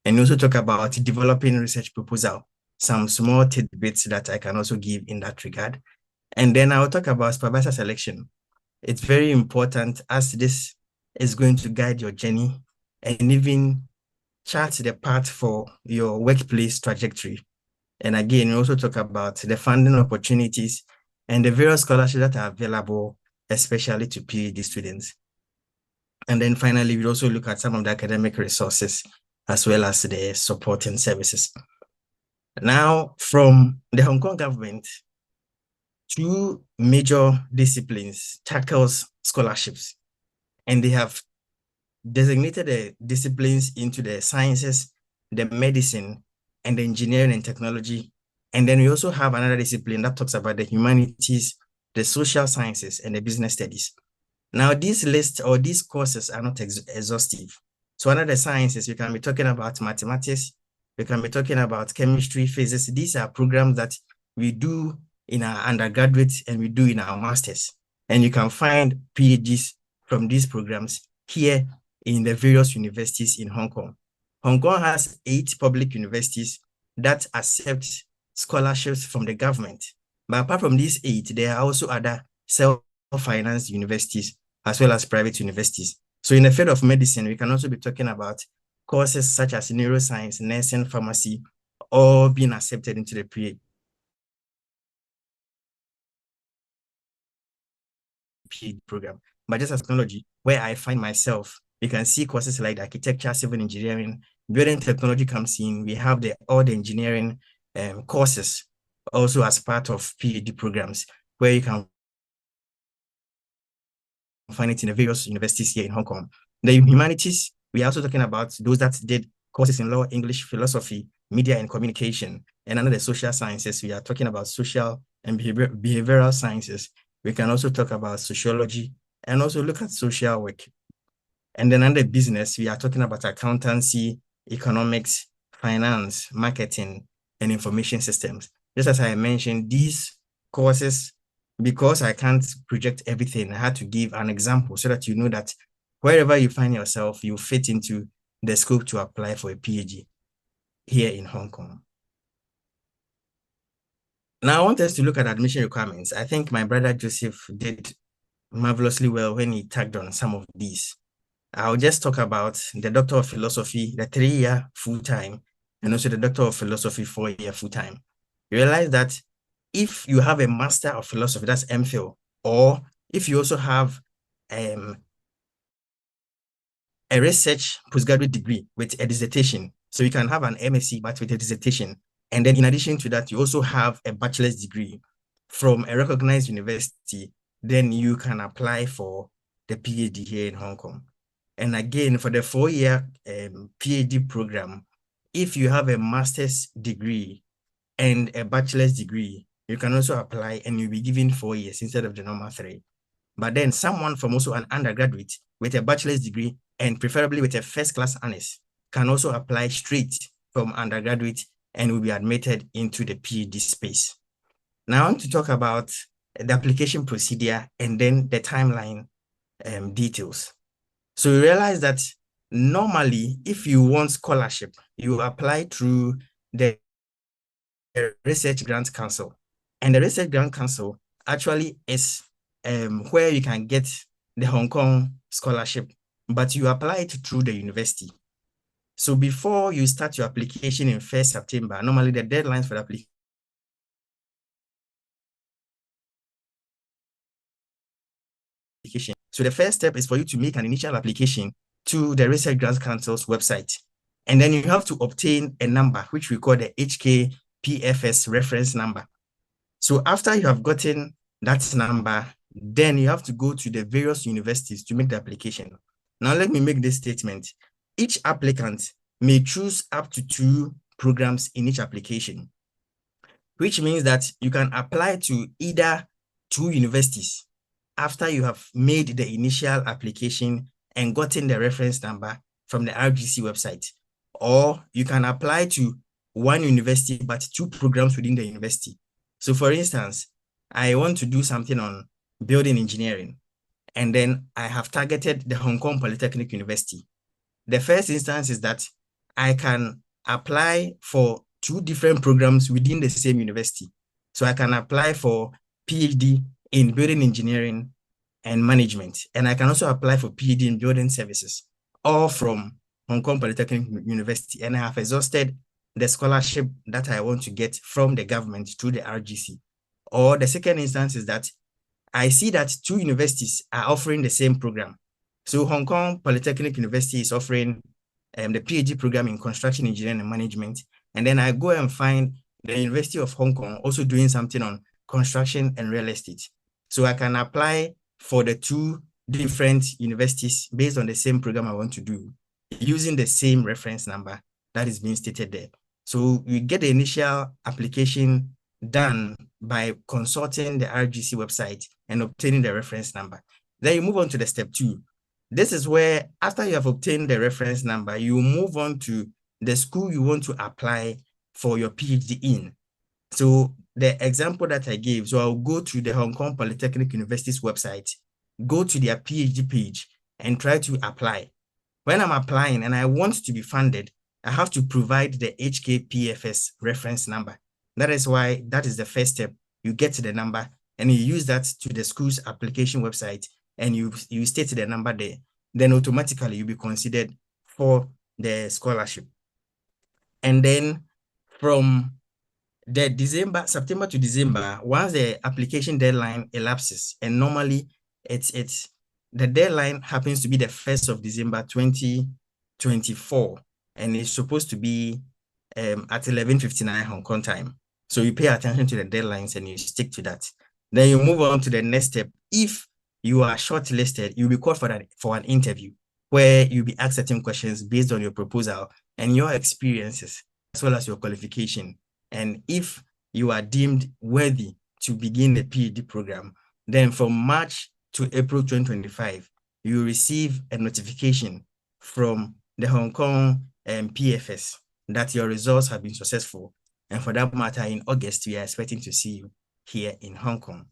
And also talk about developing research proposal, some small tidbits that I can also give in that regard. And then I'll talk about supervisor selection. It's very important as this is going to guide your journey and even chart the path for your workplace trajectory. And again, we also talk about the funding opportunities and the various scholarships that are available, especially to PhD students. And then finally, we also look at some of the academic resources as well as the supporting services. Now, from the Hong Kong government, 2 major disciplines tackles scholarships, and they have designated the disciplines into the sciences, the medicine, and the engineering and technology. And then we also have another discipline that talks about the humanities, the social sciences, and the business studies. Now, these lists or these courses are not exhaustive. So under the sciences, we can be talking about mathematics, we can be talking about chemistry, physics. These are programs that we do in our undergraduate and we do in our masters. And you can find PhDs from these programs here in the various universities in Hong Kong. Hong Kong has 8 public universities that accept scholarships from the government. But apart from these 8, there are also other self-financed universities as well as private universities. So in the field of medicine, we can also be talking about courses such as neuroscience, nursing, pharmacy, all being accepted into the PhD program. But just as technology, where I find myself, you can see courses like architecture, civil engineering, building technology comes in. We have all the engineering courses also as part of PhD programs, where you can find it in the various universities here in Hong Kong. The humanities, we are also talking about those that did courses in law, English, philosophy, media and communication. And under the social sciences, we are talking about social and behavioral sciences. We can also talk about sociology and also look at social work. And then under business, we are talking about accountancy, economics, finance, marketing, and information systems. Just as I mentioned, these courses, because I can't project everything, I had to give an example so that you know that wherever you find yourself, you fit into the scope to apply for a PhD here in Hong Kong. Now, I want us to look at admission requirements. I think my brother Joseph did marvelously well when he tagged on some of these. I'll just talk about the Doctor of Philosophy, the 3-year full-time, and also the Doctor of Philosophy 4-year full-time. You realize that if you have a Master of Philosophy, that's MPhil, or if you also have a research postgraduate degree with a dissertation, so you can have an MSc but with a dissertation, and then in addition to that, you also have a bachelor's degree from a recognized university, then you can apply for the PhD here in Hong Kong. And again, for the 4-year PhD program, if you have a master's degree and a bachelor's degree, you can also apply and you'll be given 4 years instead of the normal 3. But then someone from also an undergraduate with a bachelor's degree and preferably with a first-class honors can also apply straight from undergraduate and will be admitted into the PhD space. Now I want to talk about the application procedure and then the timeline details. So you realize that normally, if you want scholarship, you apply through the Research Grant Council. And the Research Grant Council actually is where you can get the Hong Kong scholarship, but you apply it through the university. So before you start your application in 1st September, normally the deadlines for the application. So the first step is for you to make an initial application to the Research Grants Council's website. And then you have to obtain a number, which we call the HKPFS reference number. So after you have gotten that number, then you have to go to the various universities to make the application. Now, let me make this statement. Each applicant may choose up to 2 programs in each application, which means that you can apply to either 2 universities after you have made the initial application and gotten the reference number from the RGC website, or you can apply to 1 university, but 2 programs within the university. So for instance, I want to do something on building engineering, and then I have targeted the Hong Kong Polytechnic University. The first instance is that I can apply for 2 different programs within the same university. So I can apply for PhD in building engineering and management, and I can also apply for PhD in building services, all from Hong Kong Polytechnic University, and I have exhausted the scholarship that I want to get from the government through the RGC. Or the second instance is that I see that 2 universities are offering the same program. So Hong Kong Polytechnic University is offering the PhD program in construction engineering and management, and then I go and find the University of Hong Kong, also doing something on construction and real estate. So I can apply for the two different universities based on the same program I want to do, using the same reference number that is being stated there. So you get the initial application done by consulting the RGC website and obtaining the reference number. Then you move on to the step 2. This is where, after you have obtained the reference number, you move on to the school you want to apply for your PhD in. So the example that I gave, so I'll go to the Hong Kong Polytechnic University's website, go to their PhD page and try to apply. When I'm applying and I want to be funded, I have to provide the HKPFS reference number. That is why that is the first step. You get to the number and you use that to the school's application website and you state the number there. Then automatically you'll be considered for the scholarship. And then from the September to December, once the application deadline elapses, and normally it's the deadline happens to be the 1st of December 2024, and it's supposed to be at 11:59 Hong Kong time. So you pay attention to the deadlines and you stick to that. Then you move on to the next step. If you are shortlisted, you'll be called for an interview where you'll be asked certain questions based on your proposal and your experiences, as well as your qualification. And if you are deemed worthy to begin the PhD program, then from March to April 2025, you receive a notification from the Hong Kong PFS that your results have been successful. And for that matter, in August, we are expecting to see you here in Hong Kong.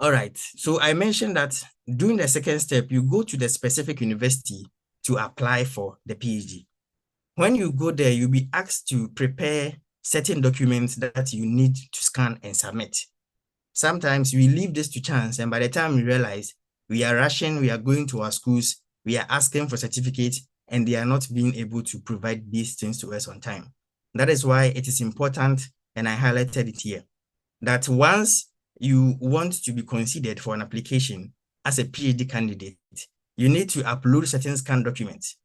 All right, so I mentioned that during the second step, you go to the specific university to apply for the PhD. When you go there, you'll be asked to prepare certain documents that you need to scan and submit. Sometimes we leave this to chance, and by the time we realize we are rushing, we are going to our schools, we are asking for certificates, and they are not being able to provide these things to us on time. That is why it is important, and I highlighted it here, that once you want to be considered for an application as a PhD candidate, you need to upload certain scanned documents.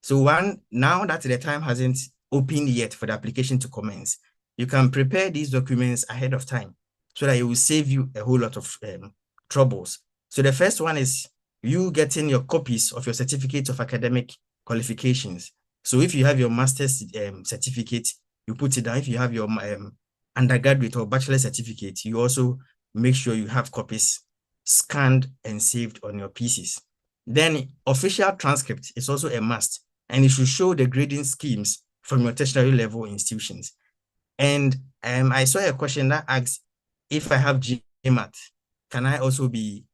So now that the time hasn't opened yet for the application to commence, you can prepare these documents ahead of time so that it will save you a whole lot of troubles. So the first one is you getting your copies of your certificates of academic qualifications. So if you have your master's certificate, you put it down. If you have your undergraduate or bachelor certificate, you also make sure you have copies scanned and saved on your PCs. Then official transcript is also a must, and it should show the grading schemes from your tertiary level institutions. And I saw a question that asks, if I have GMAT, can I also be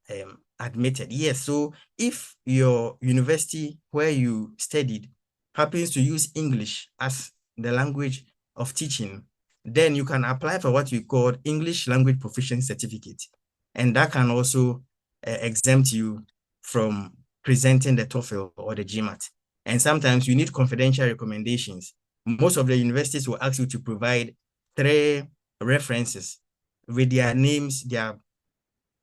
admitted? Yes, so if your university where you studied happens to use English as the language of teaching, then you can apply for what we call English Language Proficiency Certificate. And that can also exempt you from presenting the TOEFL or the GMAT. And sometimes you need confidential recommendations. Most of the universities will ask you to provide 3 references with their names, their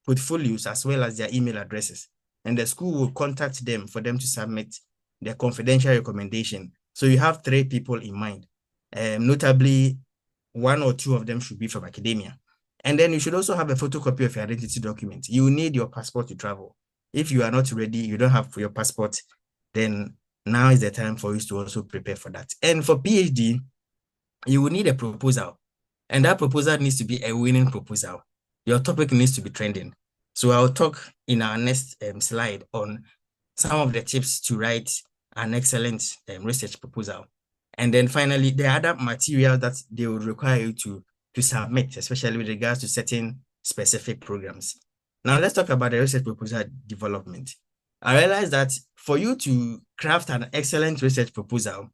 portfolios, as well as their email addresses. And the school will contact them for them to submit their confidential recommendation. So you have 3 people in mind. Notably, 1 or 2 of them should be from academia. And then you should also have a photocopy of your identity document. You need your passport to travel. If you are not ready, you don't have your passport, then now is the time for you to also prepare for that. And for PhD, you will need a proposal. And that proposal needs to be a winning proposal. Your topic needs to be trending. So I'll talk in our next slide on some of the tips to write an excellent research proposal. And then finally, the other material that they will require you to submit, especially with regards to certain specific programs. Now let's talk about the research proposal development. I realized that for you to craft an excellent research proposal,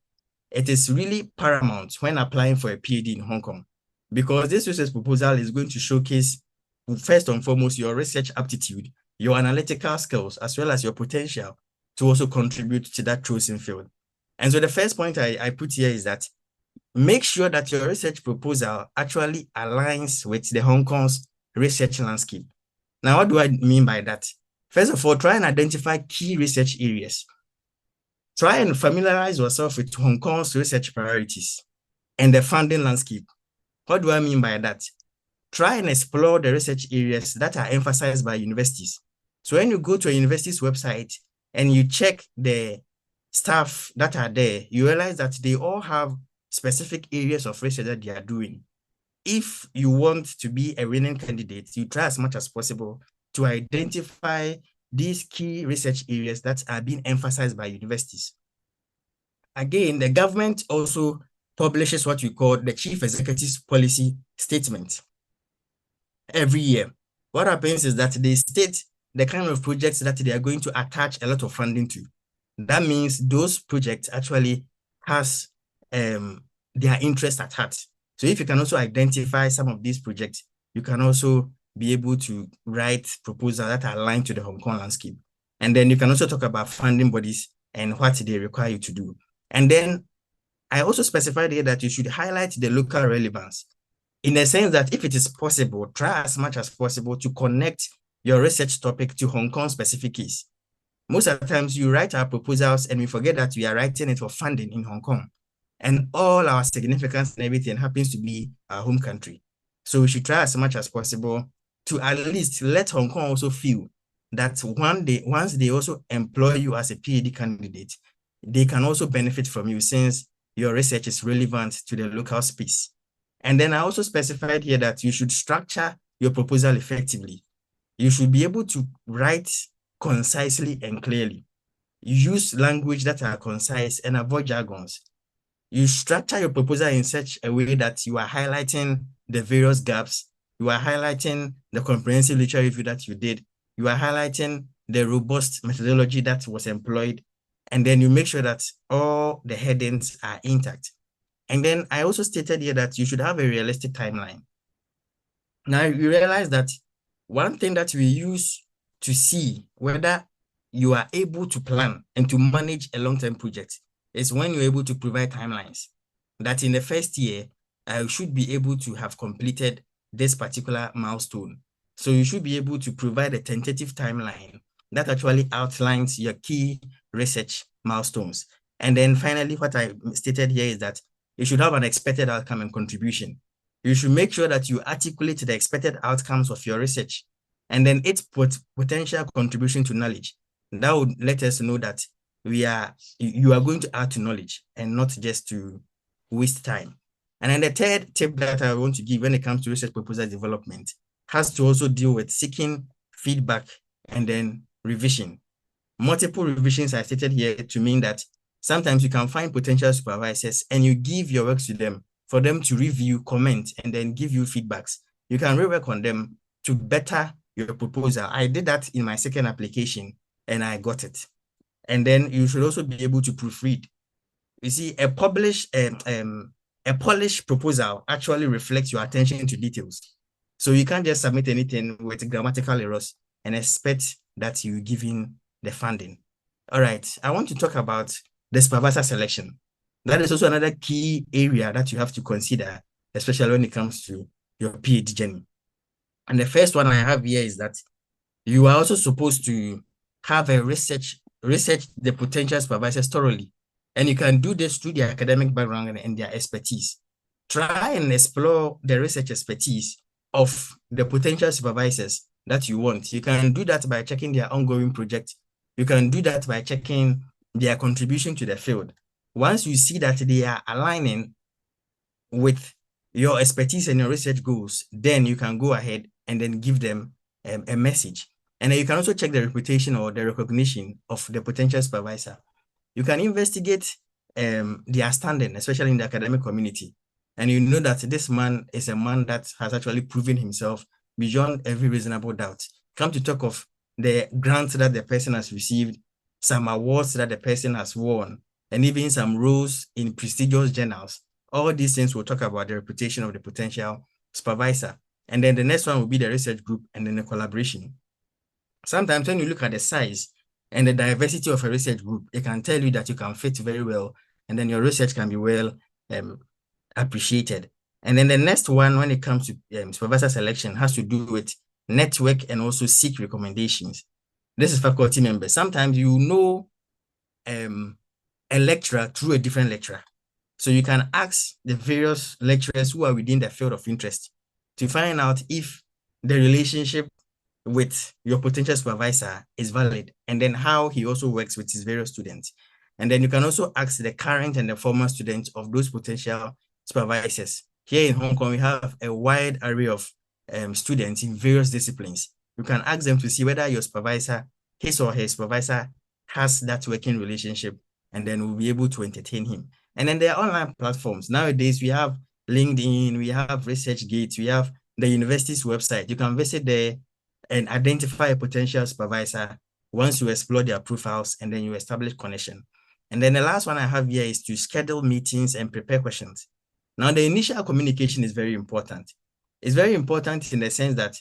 it is really paramount when applying for a PhD in Hong Kong, because this research proposal is going to showcase, first and foremost, your research aptitude, your analytical skills, as well as your potential to also contribute to that chosen field. And so the first point I put here is that make sure that your research proposal actually aligns with the Hong Kong's research landscape. Now, what do I mean by that? First of all, try and identify key research areas. Try and familiarize yourself with Hong Kong's research priorities. and the funding landscape. What do I mean by that? Try and explore the research areas that are emphasized by universities. So when you go to a university's website and you check the staff that are there, you realize that they all have specific areas of research that they are doing. If you want to be a winning candidate, you try as much as possible to identify these key research areas that are being emphasized by universities. Again, the government also publishes what we call the Chief Executive's Policy Statement every year. What happens is that they state the kind of projects that they are going to attach a lot of funding to. That means those projects actually has their interest at heart. So if you can also identify some of these projects, you can also be able to write proposals that are aligned to the Hong Kong landscape. And then you can also talk about funding bodies and what they require you to do. And then I also specified here that you should highlight the local relevance, in the sense that if it is possible, try as much as possible to connect your research topic to Hong Kong specific case. Most of the times you write our proposals and we forget that we are writing it for funding in Hong Kong. And all our significance and everything happens to be our home country. So we should try as much as possible to at least let Hong Kong also feel that one day, once they also employ you as a PhD candidate, they can also benefit from you since your research is relevant to the local space. And then I also specified here that you should structure your proposal effectively. You should be able to write concisely and clearly. You use language that are concise and avoid jargons. You structure your proposal in such a way that you are highlighting the various gaps. You are highlighting the comprehensive literature review that you did. You are highlighting the robust methodology that was employed. And then you make sure that all the headings are intact. And then I also stated here that you should have a realistic timeline. Now you realize that one thing that we use to see whether you are able to plan and to manage a long-term project is when you're able to provide timelines. That in the first year, I should be able to have completed this particular milestone. So you should be able to provide a tentative timeline that actually outlines your key research milestones. And then finally, what I stated here is that you should have an expected outcome and contribution. You should make sure that you articulate the expected outcomes of your research and then its potential contribution to knowledge. That would let us know that you are going to add to knowledge and not just to waste time. And then the third tip that I want to give when it comes to research proposal development has to also deal with seeking feedback and then revision. Multiple revisions are stated here to mean that sometimes you can find potential supervisors and you give your works to them for them to review, comment, and then give you feedbacks. You can rework on them to better your proposal. I did that in my second application and I got it. And then you should also be able to proofread. You see, a polished proposal actually reflects your attention to details. So you can't just submit anything with grammatical errors and expect that you're giving the funding. All right, I want to talk about the supervisor selection. That is also another key area that you have to consider, especially when it comes to your PhD journey. And the first one I have here is that you are also supposed to have a research the potential supervisors thoroughly. And you can do this through their academic background and their expertise. Try and explore the research expertise of the potential supervisors that you want. You can do that by checking their ongoing project. You can do that by checking their contribution to the field. Once you see that they are aligning with your expertise and your research goals, then you can go ahead and then give them a message. And then you can also check the reputation or the recognition of the potential supervisor. You can investigate their standing, especially in the academic community. And you know that this man is a man that has actually proven himself beyond every reasonable doubt. Come to talk of the grants that the person has received, some awards that the person has won, and even some roles in prestigious journals. All these things will talk about the reputation of the potential supervisor. And then the next one will be the research group and then the collaboration. Sometimes when you look at the size and the diversity of a research group, it can tell you that you can fit very well, and then your research can be well appreciated. And then the next one, when it comes to supervisor selection, has to do with network and also seek recommendations. This is faculty members. Sometimes you know a lecturer through a different lecturer. So you can ask the various lecturers who are within the field of interest to find out if the relationship with your potential supervisor is valid, and then how he also works with his various students. And then you can also ask the current and the former students of those potential supervisors. Here in Hong Kong, we have a wide array of students in various disciplines. You can ask them to see whether your supervisor, his or her supervisor, has that working relationship, and then we'll be able to entertain him. And then there are online platforms. Nowadays, we have LinkedIn, we have ResearchGate, we have the university's website. You can visit there and identify a potential supervisor once you explore their profiles, and then you establish connection. And then the last one I have here is to schedule meetings and prepare questions. Now, the initial communication is very important. It's very important in the sense that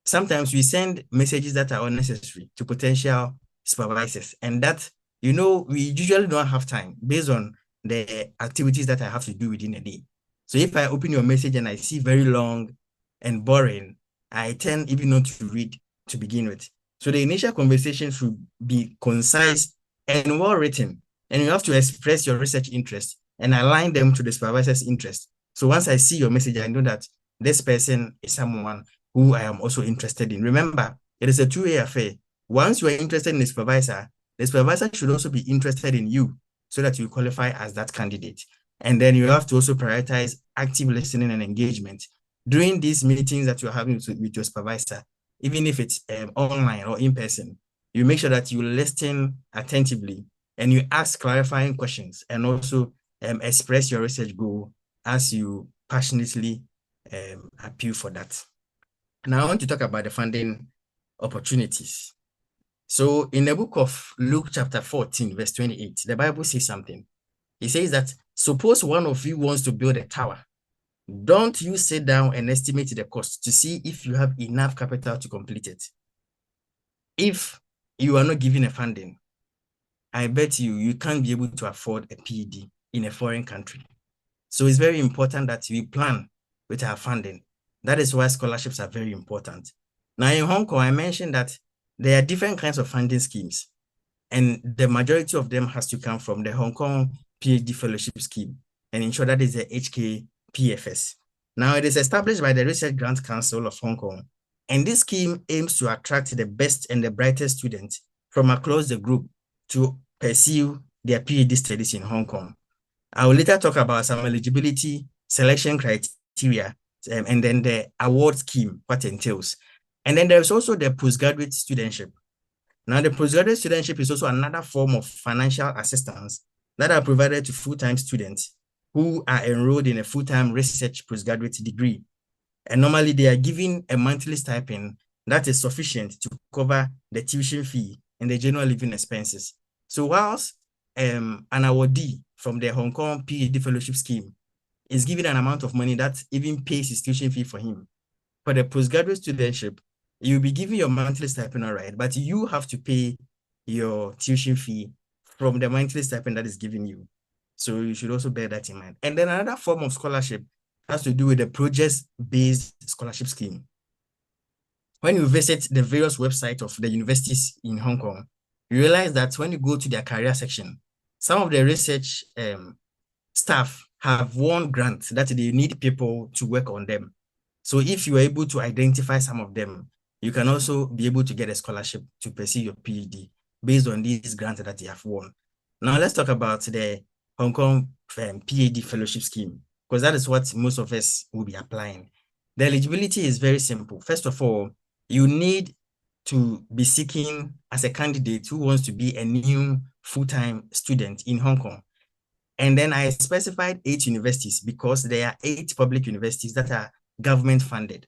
sometimes we send messages that are unnecessary to potential supervisors, and that, we usually don't have time based on the activities that I have to do within a day. So if I open your message and I see very long and boring, I tend even not to read to begin with. So the initial conversation should be concise and well written, and you have to express your research interest and align them to the supervisor's interest. So once I see your message, I know that this person is someone who I am also interested in. Remember, it is a two-way affair. Once you are interested in the supervisor should also be interested in you so that you qualify as that candidate. And then you have to also prioritize active listening and engagement during these meetings that you're having with your supervisor, even if it's online or in person. You make sure that you listen attentively and you ask clarifying questions, and also express your research goal as you passionately appeal for that. Now I want to talk about the funding opportunities. So in the book of Luke chapter 14, verse 28, the Bible says something. It says that, suppose one of you wants to build a tower. Don't you sit down and estimate the cost to see if you have enough capital to complete it. If you are not given a funding, I bet you can't be able to afford a PhD in a foreign country. So it's very important that we plan with our funding. That is why scholarships are very important. Now in Hong Kong, I mentioned that there are different kinds of funding schemes, and the majority of them has to come from the Hong Kong PhD Fellowship Scheme, and ensure that is the HKPFS. Now it is established by the Research Grant Council of Hong Kong, and this scheme aims to attract the best and the brightest students from across the group to pursue their PhD studies in Hong Kong. I will later talk about some eligibility, selection criteria, and then the award scheme, what entails. And then there's also the postgraduate studentship. Now, the postgraduate studentship is also another form of financial assistance that are provided to full-time students who are enrolled in a full-time research postgraduate degree. And normally they are given a monthly stipend that is sufficient to cover the tuition fee and the general living expenses. So whilst an awardee from the Hong Kong PhD Fellowship Scheme is given an amount of money that even pays his tuition fee for him, for the postgraduate studentship, you'll be given your monthly stipend, all right, but you have to pay your tuition fee from the monthly stipend that is given you. So you should also bear that in mind. And then another form of scholarship has to do with the project-based scholarship scheme. When you visit the various websites of the universities in Hong Kong, you realize that when you go to their career section, some of the research staff have won grants that they need people to work on them. So if you are able to identify some of them, you can also be able to get a scholarship to pursue your PhD based on these grants that you have won. Now let's talk about the Hong Kong PhD Fellowship Scheme, because that is what most of us will be applying. The eligibility is very simple. First of all, you need to be seeking as a candidate who wants to be a new full-time student in Hong Kong. And then I specified 8 universities because there are 8 public universities that are government funded.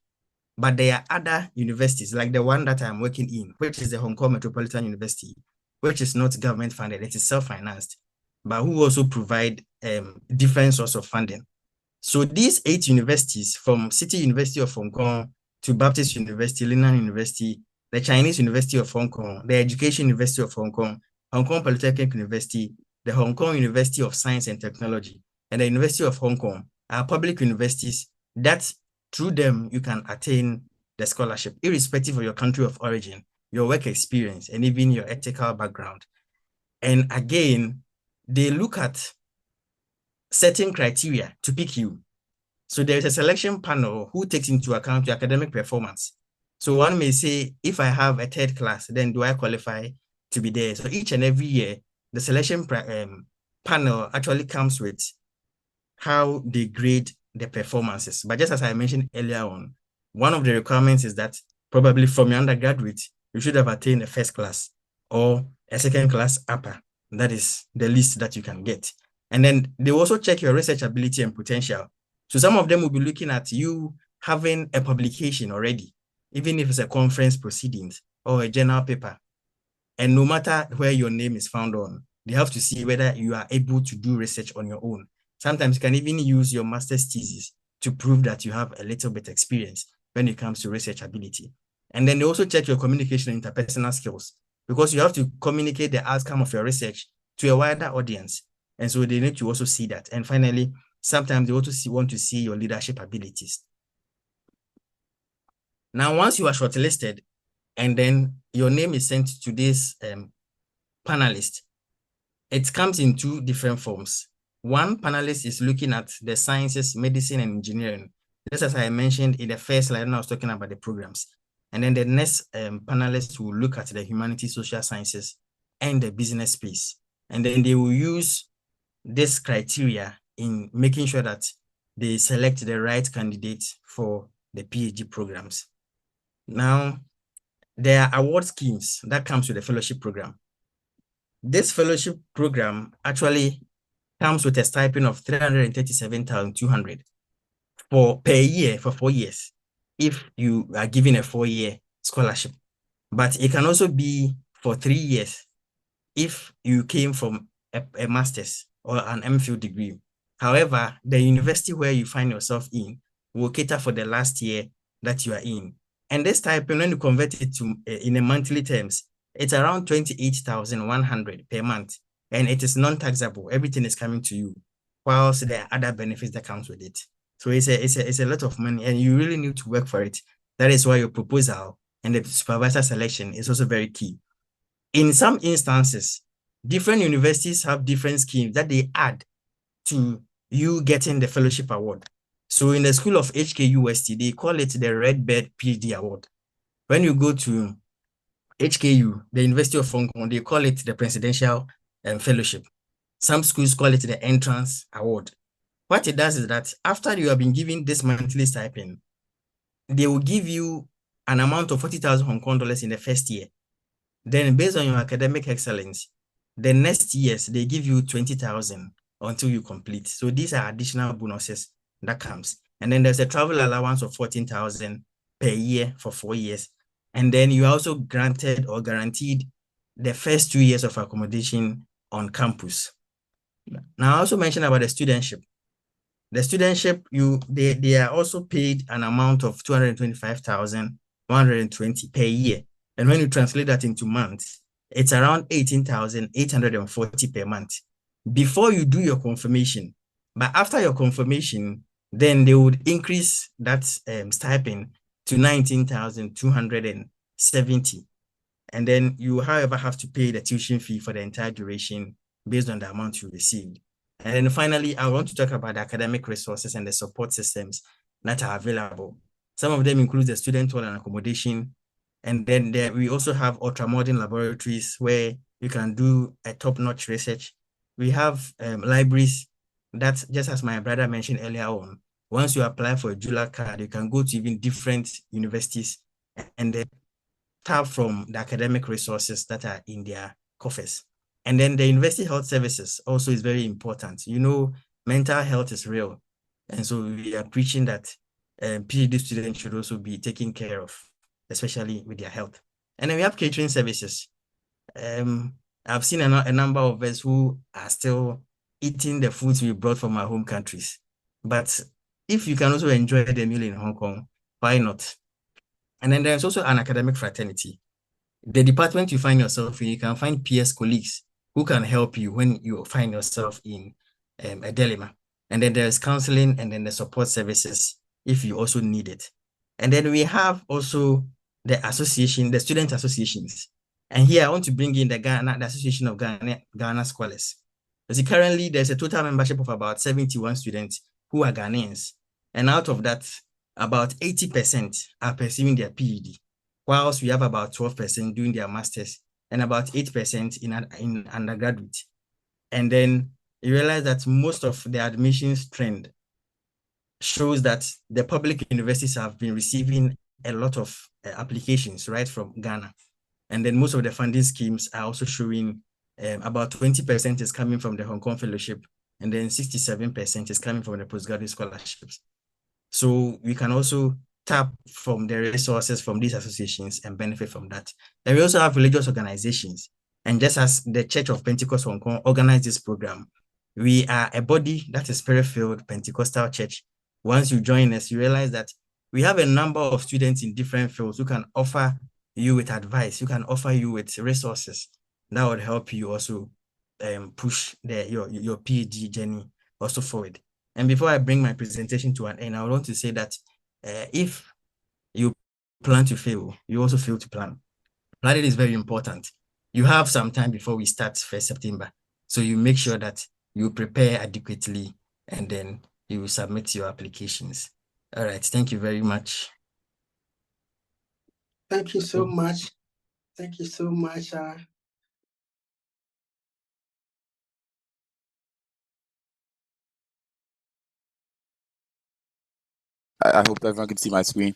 But there are other universities like the one that I'm working in, which is the Hong Kong Metropolitan University, which is not government funded, it is self-financed, but who also provide different sources of funding. So these 8 universities, from City University of Hong Kong to Baptist University, Linian University, the Chinese University of Hong Kong, the Education University of Hong Kong Polytechnic University, the Hong Kong University of Science and Technology, and the University of Hong Kong are public universities that through them you can attain the scholarship, irrespective of your country of origin, your work experience, and even your ethical background. And again, they look at certain criteria to pick you. So there is a selection panel who takes into account your academic performance. So one may say, if I have a third class, then do I qualify to be there? So each and every year, the selection panel actually comes with how they grade the performances. But just as I mentioned earlier on, one of the requirements is that probably from your undergraduate, you should have attained a first class or a second class upper. That is the least that you can get. And then they also check your research ability and potential. So some of them will be looking at you having a publication already, even if it's a conference proceedings or a journal paper. And no matter where your name is found on, they have to see whether you are able to do research on your own. Sometimes you can even use your master's thesis to prove that you have a little bit experience when it comes to research ability. And then they also check your communication and interpersonal skills, because you have to communicate the outcome of your research to a wider audience. And so they need to also see that. And finally, sometimes they also want to see your leadership abilities. Now, once you are shortlisted, and then your name is sent to this panelist, it comes in two different forms. One panelist is looking at the sciences, medicine, and engineering, just as I mentioned in the first slide when I was talking about the programs. And then the next panelist will look at the humanities, social sciences, and the business space. And then they will use this criteria in making sure that they select the right candidate for the PhD programs. Now, there are award schemes that comes with the fellowship program. This fellowship program actually comes with a stipend of $337,200 per year for 4 years, if you are given a 4-year scholarship. But it can also be for 3 years if you came from a master's or an MPhil degree. However, the university where you find yourself in will cater for the last year that you are in. And this stipend, when you convert it to in a monthly terms, it's around $28,100 per month, and it is non-taxable. Everything is coming to you, whilst there are other benefits that comes with it. So it's a lot of money, and you really need to work for it. That is why your proposal and the supervisor selection is also very key. In some instances, different universities have different schemes that they add to you getting the fellowship award. So in the School of HKUST, they call it the Red Bird PhD Award. When you go to HKU, the University of Hong Kong, they call it the Presidential Fellowship. Some schools call it the Entrance Award. What it does is that after you have been given this monthly stipend, they will give you an amount of 40,000 Hong Kong dollars in the first year. Then based on your academic excellence, the next years, they give you 20,000 until you complete. So these are additional bonuses that comes. And then there's a travel allowance of 14,000 per year for 4 years. And then you are also granted or guaranteed the first 2 years of accommodation on campus. Now, I also mentioned about the studentship. The studentship, they are also paid an amount of 225,120 per year. And when you translate that into months, it's around 18,840 per month before you do your confirmation. But after your confirmation, then they would increase that stipend to 19,270. And then you, however, have to pay the tuition fee for the entire duration based on the amount you received. And then finally, I want to talk about the academic resources and the support systems that are available. Some of them include the student hall and accommodation. And then we also have ultramodern laboratories where you can do a top-notch research. We have libraries that, just as my brother mentioned earlier on, once you apply for a JULA card, you can go to even different universities and then tap from the academic resources that are in their coffers. And then the university health services also is very important. You know, mental health is real. And so we are preaching that PhD students should also be taken care of, especially with their health. And then we have catering services. I've seen a number of us who are still eating the foods we brought from our home countries. But if you can also enjoy the meal in Hong Kong, why not? And then there's also an academic fraternity. The department you find yourself in, you can find peers, colleagues who can help you when you find yourself in a dilemma. And then there's counseling and then the support services if you also need it. And then we have also the association, the student associations. And here I want to bring in the Association of Ghana Scholars. See, currently there's a total membership of about 71 students who are Ghanaians. And out of that, about 80% are pursuing their PhD, whilst we have about 12% doing their masters and about 8% in undergraduate. And then you realize that most of the admissions trend shows that the public universities have been receiving a lot of applications right from Ghana. And then most of the funding schemes are also showing about 20% is coming from the Hong Kong Fellowship, and then 67% is coming from the postgraduate scholarships. So we can also tap from the resources from these associations and benefit from that. And we also have religious organizations. And just as the Church of Pentecost Hong Kong organized this program, we are a body that is spirit-filled Pentecostal church. Once you join us, you realize that we have a number of students in different fields who can offer you with advice, who can offer you with resources that would help you also push your PhD journey also forward. And before I bring my presentation to an end, I want to say that if you plan to fail, you also fail to plan. Planning is very important. You have some time before we start 1st September. So you make sure that you prepare adequately and then you will submit your applications. All right, thank you very much. Thank you so much. Thank you so much. I hope everyone can see my screen.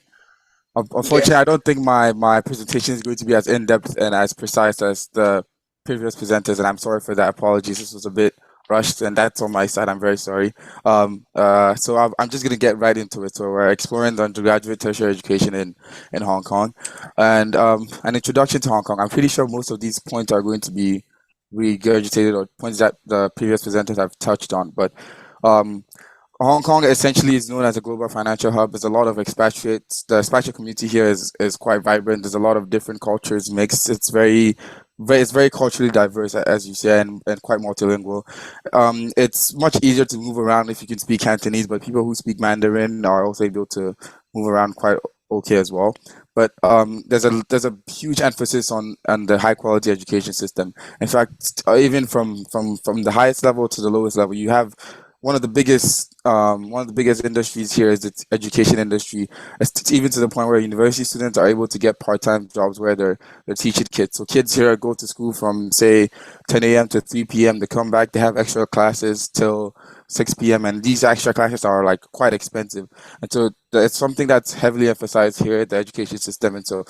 Unfortunately, I don't think my presentation is going to be as in-depth and as precise as the previous presenters, and I'm sorry for that. Apologies. This was a bit rushed, and that's on my side. I'm very sorry. So I'm just going to get right into it. So we're exploring the undergraduate tertiary education in Hong Kong, and an introduction to Hong Kong. I'm pretty sure most of these points are going to be regurgitated or points that the previous presenters have touched on, but Hong Kong essentially is known as a global financial hub. There's a lot of expatriates. The expatriate community here is quite vibrant. There's a lot of different cultures mixed. It's very culturally diverse, as you say, and quite multilingual. It's much easier to move around if you can speak Cantonese, but people who speak Mandarin are also able to move around quite okay as well. But there's a huge emphasis on the high quality education system. In fact, even from the highest level to the lowest level, you have one of the biggest industries here is the education industry. It's even to the point where university students are able to get part-time jobs where they're teaching kids. So kids here go to school from say 10 a.m. to 3 p.m. They come back, they have extra classes till 6 p.m. and these extra classes are like quite expensive. And so it's something that's heavily emphasized here at the education system. And so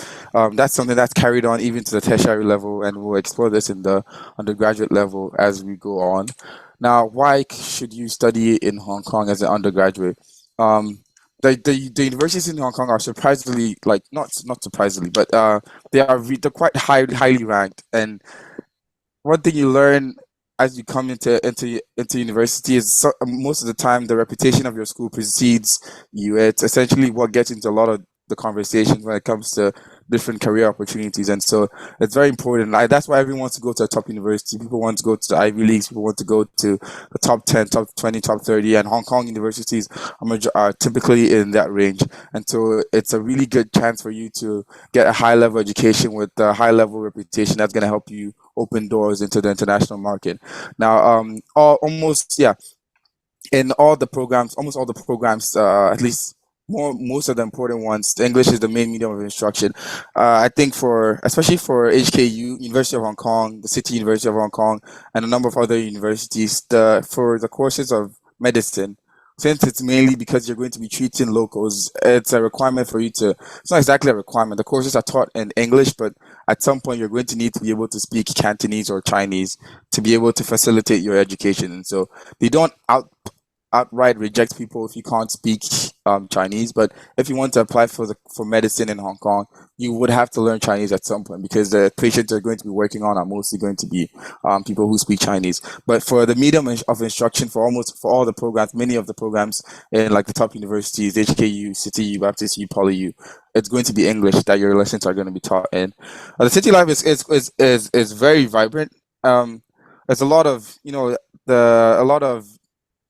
that's something that's carried on even to the tertiary level, and we'll explore this in the undergraduate level as we go on. Now, why should you study in Hong Kong as an undergraduate? The universities in Hong Kong are surprisingly, like not surprisingly, but they're quite highly ranked. And one thing you learn as you come into university is most of the time the reputation of your school precedes you. It's essentially what gets into a lot of the conversations when it comes to different career opportunities, and so it's very important. That's why everyone wants to go to a top university. People want to go to the Ivy Leagues. People want to go to the top 10, top 20, top 30, and Hong Kong universities are typically in that range. And so it's a really good chance for you to get a high level education with a high level reputation that's going to help you open doors into the international market. Now, in almost all the programs, at least most of the important ones, the English is the main medium of instruction. I think especially for HKU, University of Hong Kong, the City University of Hong Kong, and a number of other universities, for the courses of medicine, since it's mainly because you're going to be treating locals, it's a requirement for you to, it's not exactly a requirement. The courses are taught in English, but at some point you're going to need to be able to speak Cantonese or Chinese to be able to facilitate your education. And so they don't outright reject people if you can't speak Chinese, but if you want to apply for medicine in Hong Kong, you would have to learn Chinese at some point because the patients you're going to be working on are mostly going to be people who speak Chinese. But for the medium of instruction for all the programs, many of the programs in like the top universities, HKU, City U, Baptist U, Poly U, it's going to be English that your lessons are going to be taught in. The city life is very vibrant. There's a lot of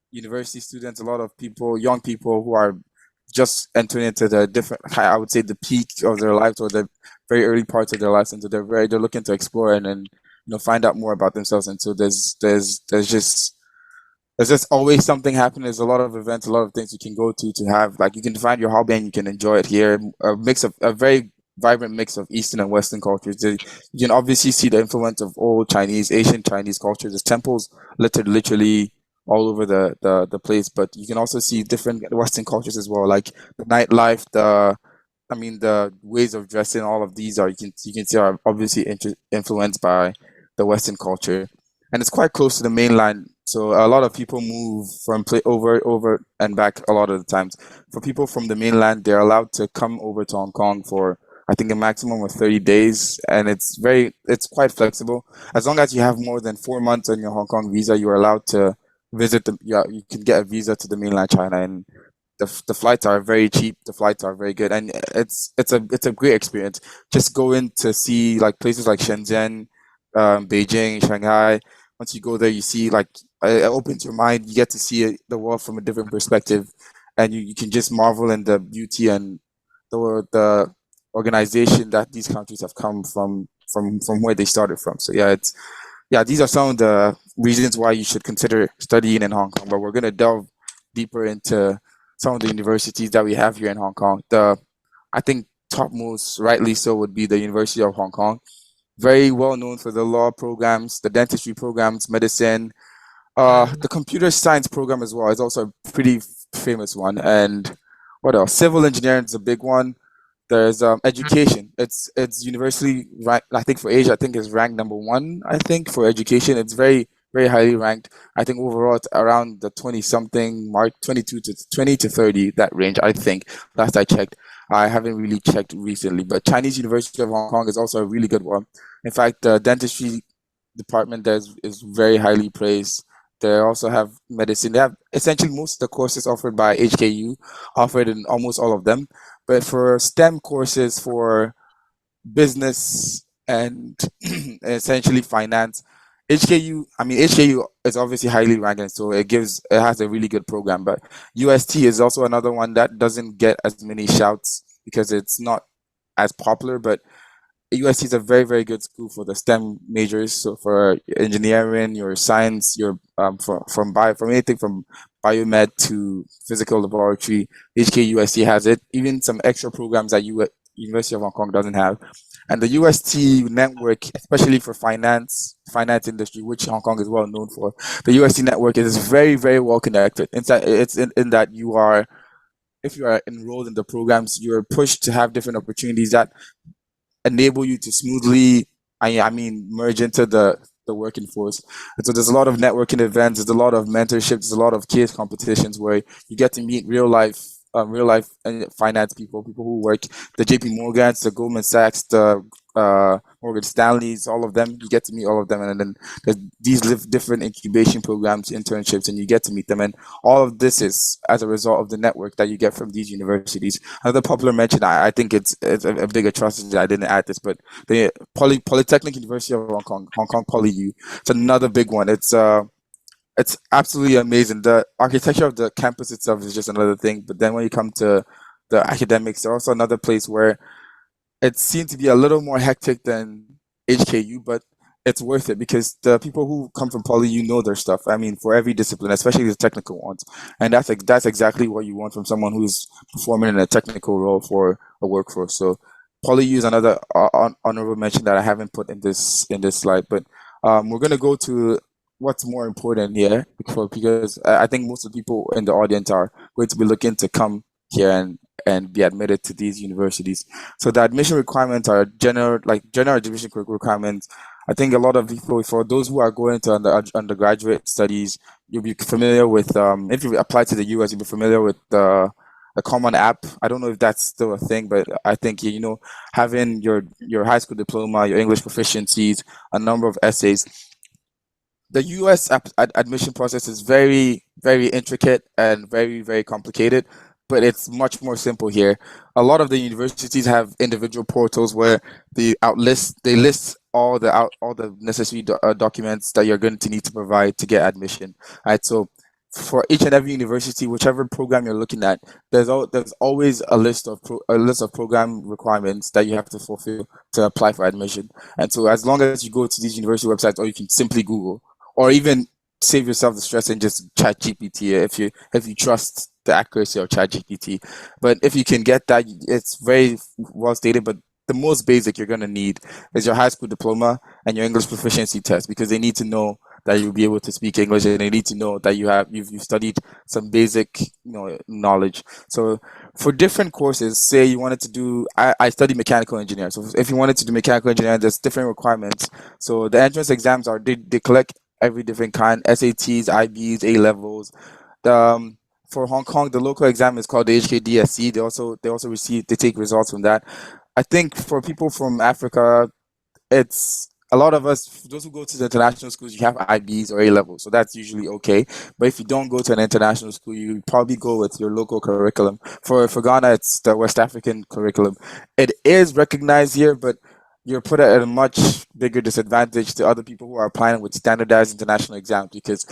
university students, a lot of people, young people who are just entering into I would say the peak of their lives or the very early parts of their lives, and so they're looking to explore and find out more about themselves. And so there's just always something happening. There's a lot of events, a lot of things you can go to have, like, you can find your hobby and you can enjoy it here. A very vibrant mix of Eastern and Western cultures. You can obviously see the influence of old Chinese, Asian Chinese culture. There's temples literally all over the place, but you can also see different Western cultures as well, like the nightlife, the ways of dressing. All of these you can see are obviously influenced by the Western culture, and it's quite close to the mainland. So a lot of people move from over and back a lot of the times. For people from the mainland, they're allowed to come over to Hong Kong for, I think, a maximum of 30 days, and it's quite flexible. As long as you have more than 4 months on your Hong Kong visa, you are allowed to visit you can get a visa to the mainland China, and the flights are very cheap. The flights are very good, and it's a great experience. Just going to see like places like Shenzhen, Beijing, Shanghai. Once you go there, you see, like, it opens your mind. You get to see the world from a different perspective, and you can just marvel in the beauty and the organization that these countries have come from where they started from. So these are some of the reasons why you should consider studying in Hong Kong. But we're gonna delve deeper into some of the universities that we have here in Hong Kong. I think topmost, rightly so, would be the University of Hong Kong. Very well known for the law programs, the dentistry programs, medicine. The computer science program as well is also a pretty famous one. And what else? Civil engineering is a big one. There's education. It's universally ranked. I think for Asia, I think it's ranked #1. I think for education, it's very very highly ranked. I think overall it's around the 20 something mark, 22 to 20 to 30, that range. I think last I checked. I haven't really checked recently, but Chinese University of Hong Kong is also a really good one. In fact, the dentistry department there is very highly praised. They also have medicine. They have essentially most of the courses offered by HKU, offered in almost all of them. But for STEM courses, for business and essentially finance, HKU is obviously highly ranked, and so it has a really good program. But UST is also another one that doesn't get as many shouts because it's not as popular, but USC is a very, very good school for the STEM majors. So for engineering, your science, your from anything from biomed to physical laboratory, HKUSC has it. Even some extra programs that University of Hong Kong doesn't have. And the UST network, especially for finance industry, which Hong Kong is well known for, the UST network is very, very well connected. In that if you are enrolled in the programs, you're pushed to have different opportunities that enable you to smoothly, merge into the working force. And so there's a lot of networking events, there's a lot of mentorship, there's a lot of case competitions where you get to meet real life finance people who work, the JP Morgans, the Goldman Sachs, the Morgan Stanleys, all of them. You get to meet all of them, and then there's these different incubation programs, internships, and you get to meet them. And all of this is as a result of the network that you get from these universities. Another popular mention, I think it's a big atrocity. I didn't add this, but the Polytechnic University of Hong Kong PolyU. It's another big one. It's absolutely amazing. The architecture of the campus itself is just another thing. But then when you come to the academics, there's also another place where it seemed to be a little more hectic than HKU, but it's worth it because the people who come from PolyU know their stuff. For every discipline, especially the technical ones, and that's exactly what you want from someone who's performing in a technical role for a workforce. So PolyU is another honorable mention that I haven't put in this slide, but we're gonna go to what's more important here because I think most of the people in the audience are going to be looking to come here and be admitted to these universities. So the admission requirements are general admission requirements. I think a lot of people, for those who are going to undergraduate studies, you'll be familiar with, if you apply to the US, you'll be familiar with the common app. I don't know if that's still a thing, but I think, having your high school diploma, your English proficiencies, a number of essays. The US admission process is very, very intricate and very, very complicated, but it's much more simple here. A lot of the universities have individual portals where they list all the necessary documents that you're going to need to provide to get admission. Right, so for each and every university, whichever program you're looking at, there's always a list of program requirements that you have to fulfill to apply for admission. And so as long as you go to these university websites, or you can simply Google, or even save yourself the stress and just chat GPT if you trust the accuracy of chat GPT. But if you can get that, it's very well stated. But the most basic you're going to need is your high school diploma and your English proficiency test, because they need to know that you'll be able to speak English, and they need to know that you've studied some basic knowledge. So for different courses, say you wanted to do, I study mechanical engineering. So if you wanted to do mechanical engineering, there's different requirements. So the entrance exams are they collect every different kind: SATs, IBs, A levels. For Hong Kong, the local exam is called the HKDSC. They take results from that. I think for people from Africa, it's a lot of us, those who go to the international schools, you have IBs or A levels, so that's usually okay. But if you don't go to an international school, you probably go with your local curriculum. For Ghana, it's the West African curriculum. It is recognized here, but you're put at a much bigger disadvantage to other people who are applying with standardized international exams, because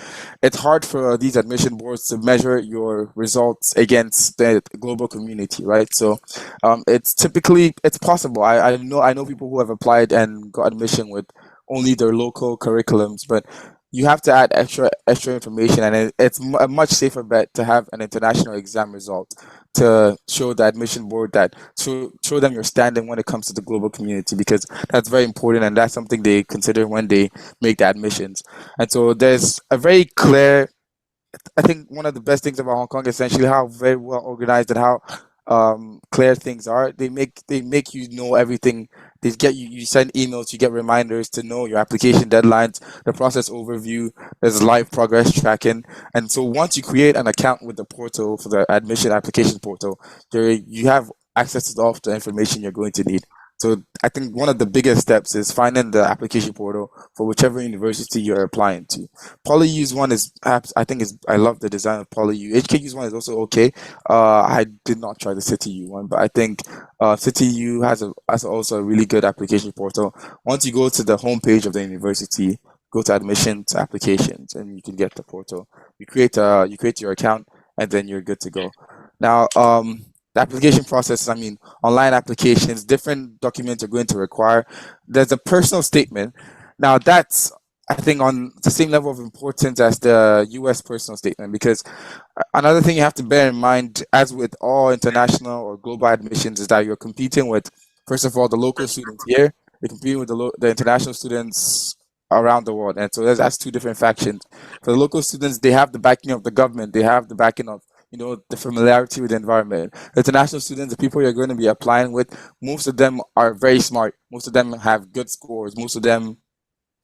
it's hard for these admission boards to measure your results against the global community, right? So it's possible. I know people who have applied and got admission with only their local curriculums, but you have to add extra information, and it's a much safer bet to have an international exam result to show the admission board that show them your standing when it comes to the global community, because that's very important, and that's something they consider when they make the admissions. And so there's a very clear, I think one of the best things about Hong Kong is essentially how very well organized and how clear things are. They make you know everything. They get you send emails, you get reminders to know your application deadlines, the process overview, there's live progress tracking. And so once you create an account with the portal, for the admission application portal, you have access to all the information you're going to need. So I think one of the biggest steps is finding the application portal for whichever university you're applying to. PolyU's one is perhaps, I love the design of PolyU. HKU's one is also okay. I did not try the CityU one, but I think CityU has also a really good application portal. Once you go to the homepage of the university, go to admissions applications, and you can get the portal. You create your account, and then you're good to go. Now, the application process, online applications, different documents are going to require. There's a personal statement. Now that's, I think, on the same level of importance as the US personal statement, because another thing you have to bear in mind, as with all international or global admissions, is that you're competing with, first of all, the local students here. You're competing with the international students around the world. And so that's two different factions. For the local students, they have the backing of the government. They have the backing of the familiarity with the environment. The international students, the people you're going to be applying with, most of them are very smart. Most of them have good scores. Most of them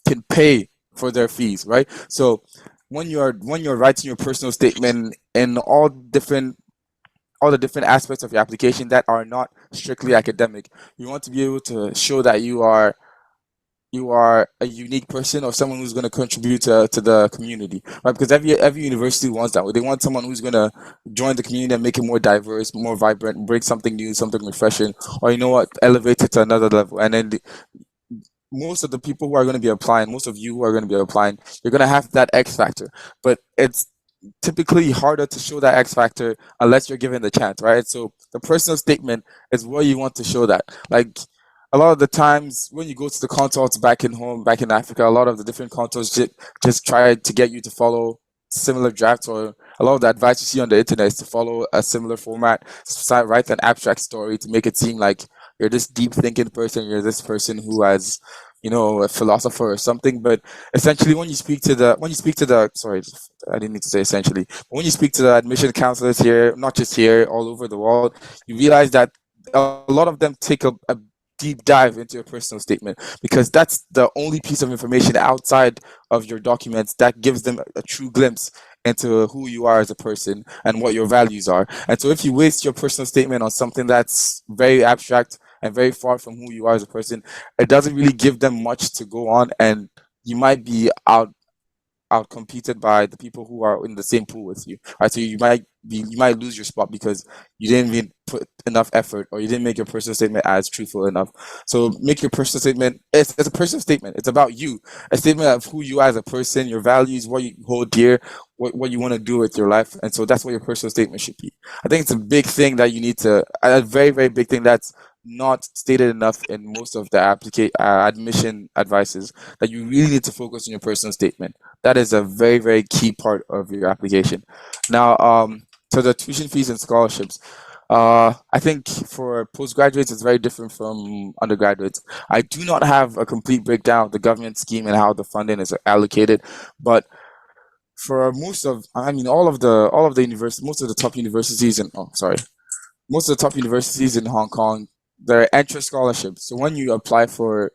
can pay for their fees, right? So when you're writing your personal statement in all the different aspects of your application that are not strictly academic, you want to be able to show that you are a unique person, or someone who's going to contribute to the community, right? Because every university wants that. They want someone who's going to join the community and make it more diverse, more vibrant, bring something new, something refreshing, or elevate it to another level. And then most of the people who are going to be applying, most of you who are going to be applying, you're going to have that X factor. But it's typically harder to show that X factor unless you're given the chance, right? So the personal statement is where you want to show that. Like, a lot of the times when you go to the consults back in Africa, a lot of the different consults just try to get you to follow similar drafts, or a lot of the advice you see on the internet is to follow a similar format, write an abstract story to make it seem like you're this deep thinking person, you're this person who has, a philosopher or something. But essentially, when you speak to the sorry, I didn't need to say essentially, but when you speak to the admission counselors here, not just here, all over the world, you realize that a lot of them take a deep dive into your personal statement, because that's the only piece of information outside of your documents that gives them a true glimpse into who you are as a person and what your values are. And so if you waste your personal statement on something that's very abstract and very far from who you are as a person, it doesn't really give them much to go on, and you might be out competed by the people who are in the same pool with you, right? So you might lose your spot because you didn't even put enough effort, or you didn't make your personal statement as truthful enough. So make your personal statement. It's a personal statement. It's about you, a statement of who you are as a person, your values, what you hold dear, what you want to do with your life, and so that's what your personal statement should be. I think it's a big thing that you need to, a very, very big thing that's not stated enough in most of the admission advices, that you really need to focus on your personal statement. That is a very, very key part of your application. Now, to the tuition fees and scholarships, I think for postgraduates, it's very different from undergraduates. I do not have a complete breakdown of the government scheme and how the funding is allocated, but for most of, I mean, all of the universities, most of the top universities in, most of the top universities in Hong Kong, they're entrance scholarships. So when you apply for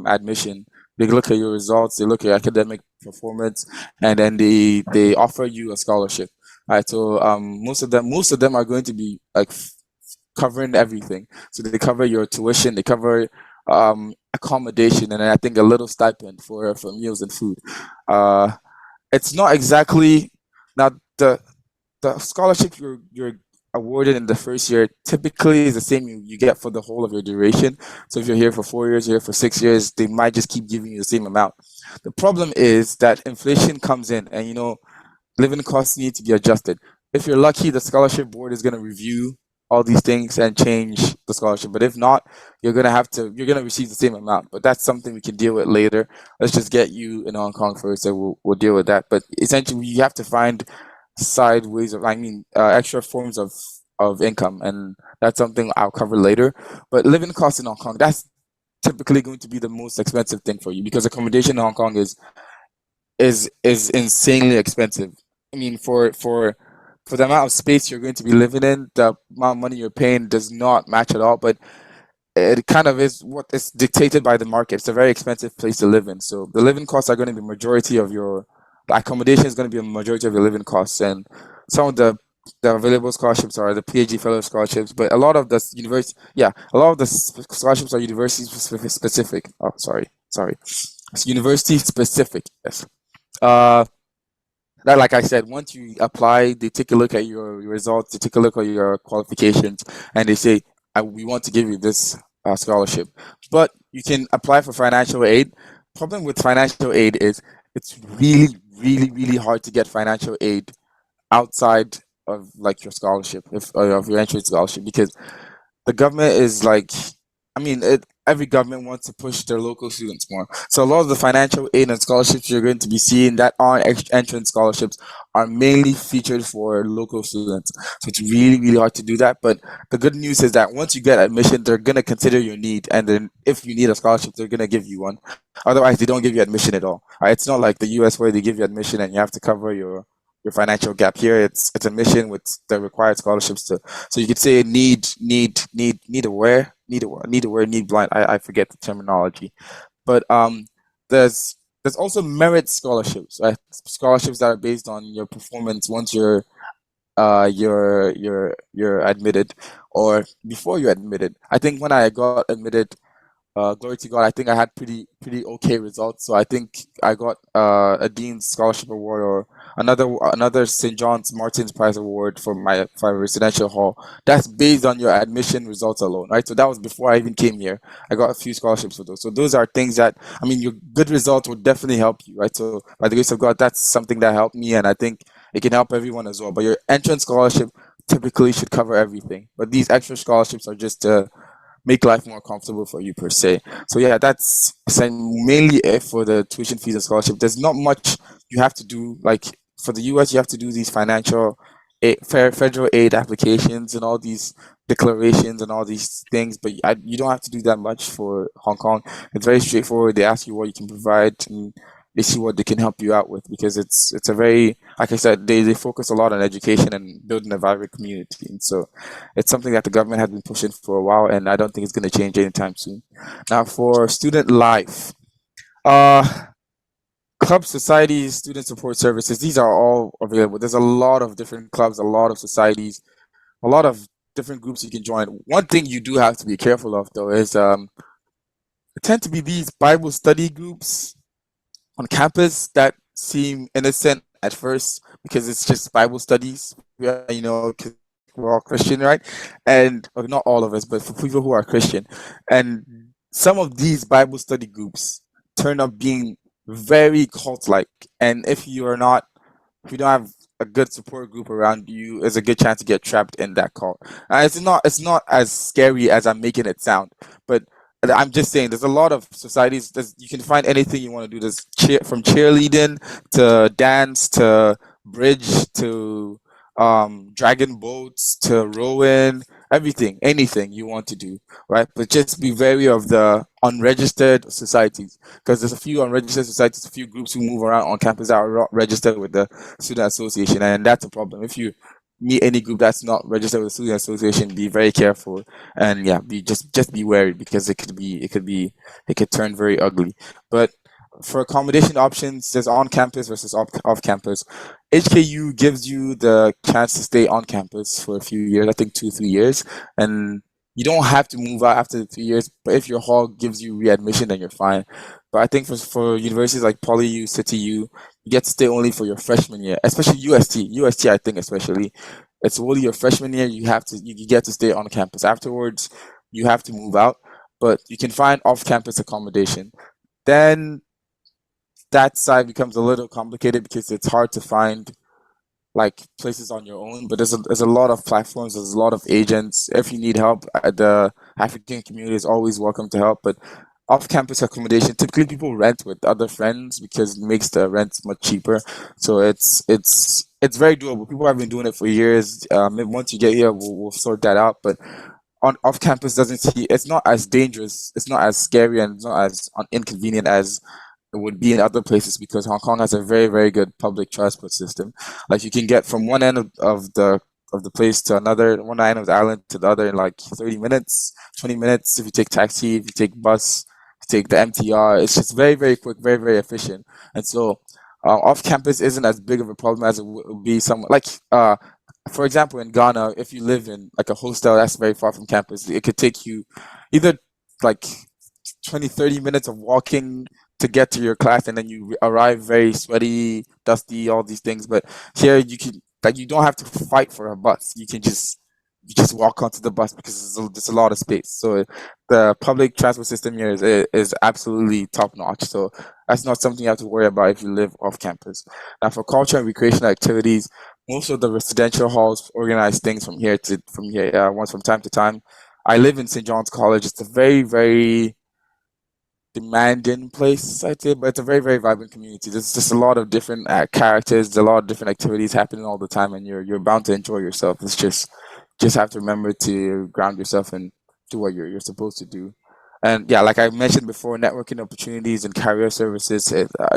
admission, they look at your results, they look at your academic performance, and then they offer you a scholarship. Right. So most of them are going to be like covering everything. So they cover your tuition, they cover accommodation, and then I think a little stipend for meals and food. It's not exactly now the scholarship you're awarded in the first year typically is the same you get for the whole of your duration. So if you're here for 4 years, you're here for 6 years, they might just keep giving you the same amount. The problem is that inflation comes in, and living costs need to be adjusted. If you're lucky, the scholarship board is going to review all these things and change the scholarship. But if not, you're going to receive the same amount. But that's something we can deal with later. Let's just get you in Hong Kong first, and we'll deal with that. But essentially, you have to find extra forms of income, and that's something I'll cover later. But living costs in Hong Kong, that's typically going to be the most expensive thing for you, because accommodation in Hong Kong is insanely expensive. I mean, for the amount of space you're going to be living in, the amount of money you're paying does not match at all. But it kind of is what is dictated by the market. It's a very expensive place to live in. So the living costs are going to be majority of the accommodation is going to be a majority of your living costs. And some of the available scholarships are the PhD fellow scholarships, but a lot of the scholarships are university specific. Oh, sorry. It's university specific. Yes. That, like I said, once you apply, they take a look at your results, they take a look at your qualifications, and they say, we want to give you this scholarship. But you can apply for financial aid. Problem with financial aid is it's really, really, really hard to get financial aid outside of like your scholarship, of your entrance scholarship, because the government is like, every government wants to push their local students more. So a lot of the financial aid and scholarships you're going to be seeing that aren't entrance scholarships are mainly featured for local students. So it's really, really hard to do that. But the good news is that once you get admission, they're going to consider your need. And then if you need a scholarship, they're going to give you one. Otherwise, they don't give you admission at all. Right? It's not like the US where they give you admission and you have to cover your financial gap. Here it's admission with the required scholarships so you could say need blind. I forget the terminology. But there's also merit scholarships, right? Scholarships that are based on your performance once you're admitted, or before you're admitted. I think when I got admitted, glory to God, I think I had pretty okay results. So I think I got a Dean's Scholarship Award, or another St. John's Martin's Prize Award for my residential hall. That's based on your admission results alone, right? So that was before I even came here. I got a few scholarships for those. So those are things that, your good results would definitely help you, right? So by the grace of God, that's something that helped me, and I think it can help everyone as well. But your entrance scholarship typically should cover everything. But these extra scholarships are just to make life more comfortable for you per se. So yeah, that's mainly it for the tuition fees and scholarship. There's not much you have to do. Like for the US, you have to do these federal aid applications and all these declarations and all these things, but you don't have to do that much for Hong Kong. It's very straightforward. They ask you what you can provide, and they see what they can help you out with, because it's a very, like I said, they focus a lot on education and building a vibrant community. And so it's something that the government has been pushing for a while, and I don't think it's going to change anytime soon. Now for student life, club societies, student support services, these are all available. There's a lot of different clubs, a lot of societies, a lot of different groups you can join. One thing you do have to be careful of, though, is there tend to be these Bible study groups on campus that seem innocent at first because it's just Bible studies, because we're all Christian, right? And not all of us, but for people who are Christian. And some of these Bible study groups turn up being very cult-like. And if you are not if you don't have a good support group around you, there's a good chance to get trapped in that cult. It's not as scary as I'm making it sound, but I'm just saying there's a lot of societies. You can find anything you want to do. There's from cheerleading to dance to bridge to dragon boats to rowing, everything, anything you want to do, right? But just be wary of the unregistered societies, because there's a few unregistered societies, a few groups who move around on campus that are registered with the student association, and that's a problem. If you meet any group that's not registered with the student association, be very careful, and yeah, just be wary, because it could turn very ugly. But for accommodation options, there's on campus versus off campus. HKU gives you the chance to stay on campus for a few years, I think 2-3 years, and you don't have to move out after the 3 years. But if your hall gives you readmission, then you're fine. But I think for universities like PolyU, CityU, you get to stay only for your freshman year, especially UST. I think especially, it's only your freshman year. You get to stay on campus. Afterwards, you have to move out, but you can find off-campus accommodation. Then that side becomes a little complicated because it's hard to find like places on your own, but there's a lot of platforms, there's a lot of agents. If you need help, the African community is always welcome to help. But off-campus accommodation, typically people rent with other friends because it makes the rent much cheaper. So it's very doable. People have been doing it for years. Once you get here, we'll sort that out. But on off-campus doesn't see it's not as dangerous, it's not as scary, and it's not as inconvenient as it would be in other places, because Hong Kong has a very, very good public transport system. Like you can get from one end of the place to another, one end of the island to the other in like 30 minutes, 20 minutes. If you take taxi, if you take bus, if you take the MTR, it's just very, very quick, very, very efficient. And so off campus isn't as big of a problem as it would be somewhere like for example, in Ghana, if you live in like a hostel that's very far from campus, it could take you either like 20-30 minutes of walking to get to your class, and then you arrive very sweaty, dusty, all these things. But here you don't have to fight for a bus. You just walk onto the bus because there's a lot of space. So the public transport system here is absolutely top notch. So that's not something you have to worry about if you live off campus. Now for culture and recreational activities, most of the residential halls organize things from here once from time to time. I live in St. John's College. It's a very, very demanding place, I'd say, but it's a very, very vibrant community. There's just a lot of different characters, a lot of different activities happening all the time, and you're bound to enjoy yourself. It's just have to remember to ground yourself and do what you're supposed to do. And yeah, like I mentioned before, networking opportunities and career services,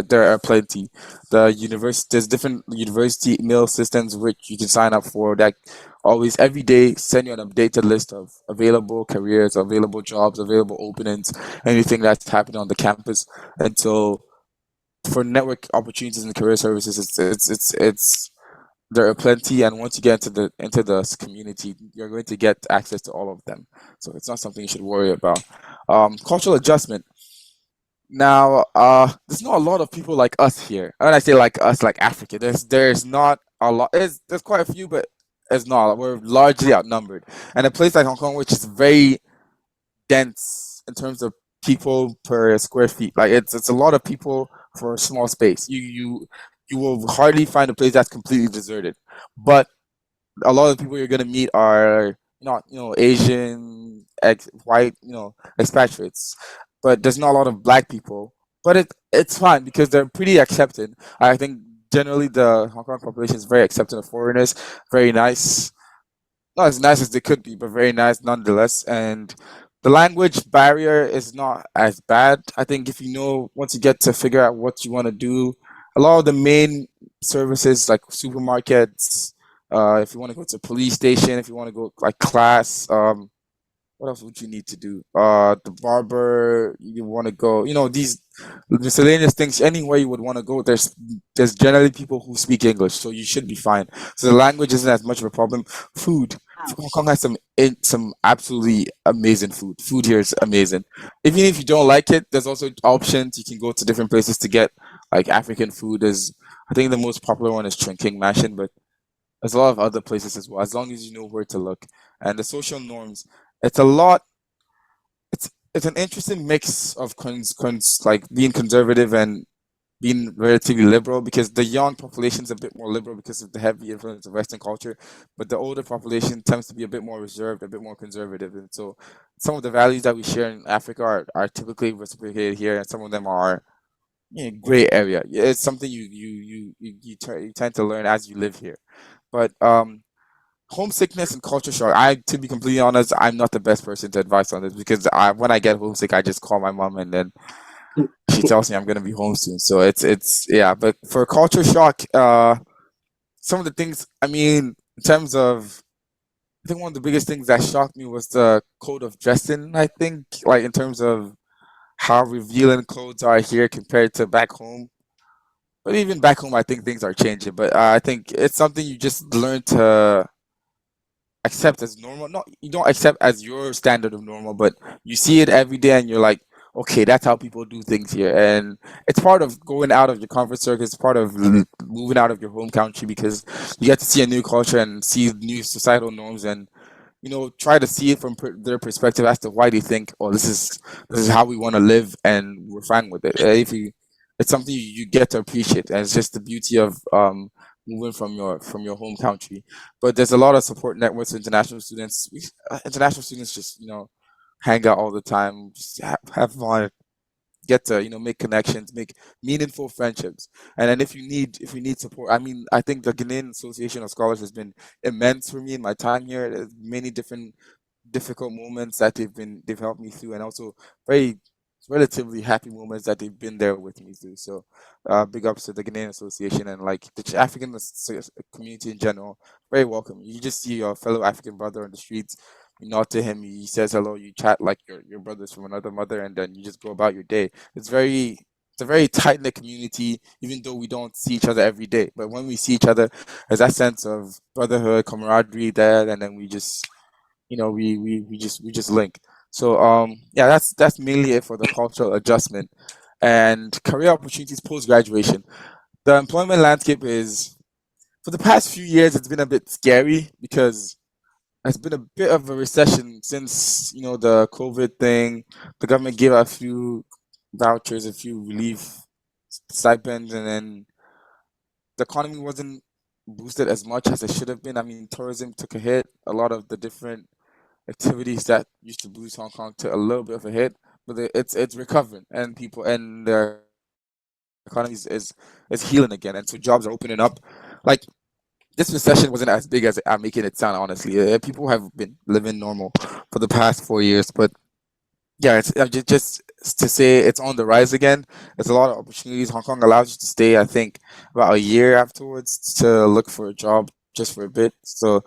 there are plenty. There's different university email systems which you can sign up for that always every day send you an updated list of available careers, available jobs, available openings, anything that's happening on the campus. And so for network opportunities and career services, it's there are plenty, and once you get into the community, you're going to get access to all of them. So it's not something you should worry about. Cultural adjustment. Now, there's not a lot of people like us here. When I say like us, like Africa, there's not a lot. There's quite a few, but it's not. We're largely outnumbered. And a place like Hong Kong, which is very dense in terms of people per square feet, like it's a lot of people for a small space. You will hardly find a place that's completely deserted. But a lot of people you're gonna meet are not, Asian, white, expatriates. But there's not a lot of black people. But it's fine because they're pretty accepted. I think generally the Hong Kong population is very accepting of foreigners, very nice. Not as nice as they could be, but very nice nonetheless. And the language barrier is not as bad. I think if once you get to figure out what you want to do, a lot of the main services like supermarkets, if you want to go to a police station, if you want to go like class, what else would you need to do? The barber, you want to go, these miscellaneous things, anywhere you would want to go, there's generally people who speak English, so you should be fine. So the language isn't as much of a problem. Food. Hong Kong has some absolutely amazing food. Food here is amazing. Even if you don't like it, there's also options. You can go to different places to get like African food. I think the most popular one is Chungking Mansion, but there's a lot of other places as well, as long as you know where to look. And the social norms, it's a lot. It's an interesting mix of like being conservative and being relatively liberal, because the young population is a bit more liberal because of the heavy influence of Western culture, but the older population tends to be a bit more reserved, a bit more conservative. And so some of the values that we share in Africa are typically reciprocated here, and some of them are gray area. It's something you tend to learn as you live here. But homesickness and culture shock. To be completely honest, I'm not the best person to advise on this, because when I get homesick, I just call my mom, and then she tells me I'm gonna be home soon. So it's yeah. But for culture shock, some of the things, I mean, in terms of, I think one of the biggest things that shocked me was the code of dressing. I think, like, in terms of how revealing clothes are here compared to back home. But even back home, I think things are changing. But I think it's something you just learn to accept as normal. Not, you don't accept as your standard of normal, but you see it every day, and you're like, okay, that's how people do things here. And it's part of going out of your comfort circle. It's part of moving out of your home country, because you get to see a new culture and see new societal norms, and try to see it from their perspective as to why they think, oh, this is how we want to live, and we're fine with it. If you, it's something you get to appreciate, and it's just the beauty of moving from your home country. But there's a lot of support networks for international students. International students just hang out all the time, just have fun, get to make connections, make meaningful friendships. And then if you need support, I mean, I think the Ghanaian Association of Scholars has been immense for me in my time here. There's many different difficult moments that they've helped me through, and also very relatively happy moments that they've been there with me through. So big ups to the Ghanaian Association, and like the African community in general. Very welcome. You just see your fellow African brother on the streets, you nod to him, he says hello, you chat like your brothers from another mother, and then you just go about your day. It's a very tight knit community, even though we don't see each other every day. But when we see each other, there's that sense of brotherhood, camaraderie there, and then we just we just link. So yeah, that's mainly it for the cultural adjustment and career opportunities post graduation. The employment landscape is, for the past few years, it's been a bit scary, because it's been a bit of a recession since the COVID thing. The government gave out a few vouchers, a few relief stipends, and then the economy wasn't boosted as much as it should have been. I mean, tourism took a hit. A lot of the different activities that used to boost Hong Kong took a little bit of a hit, but it's recovering, and people and the economy is healing again, and so jobs are opening up. Like, this recession wasn't as big as I'm making it sound. Honestly, people have been living normal for the past 4 years, but yeah, it's just to say it's on the rise again. There's a lot of opportunities. Hong Kong allows you to stay, I think, about a year afterwards to look for a job just for a bit. So,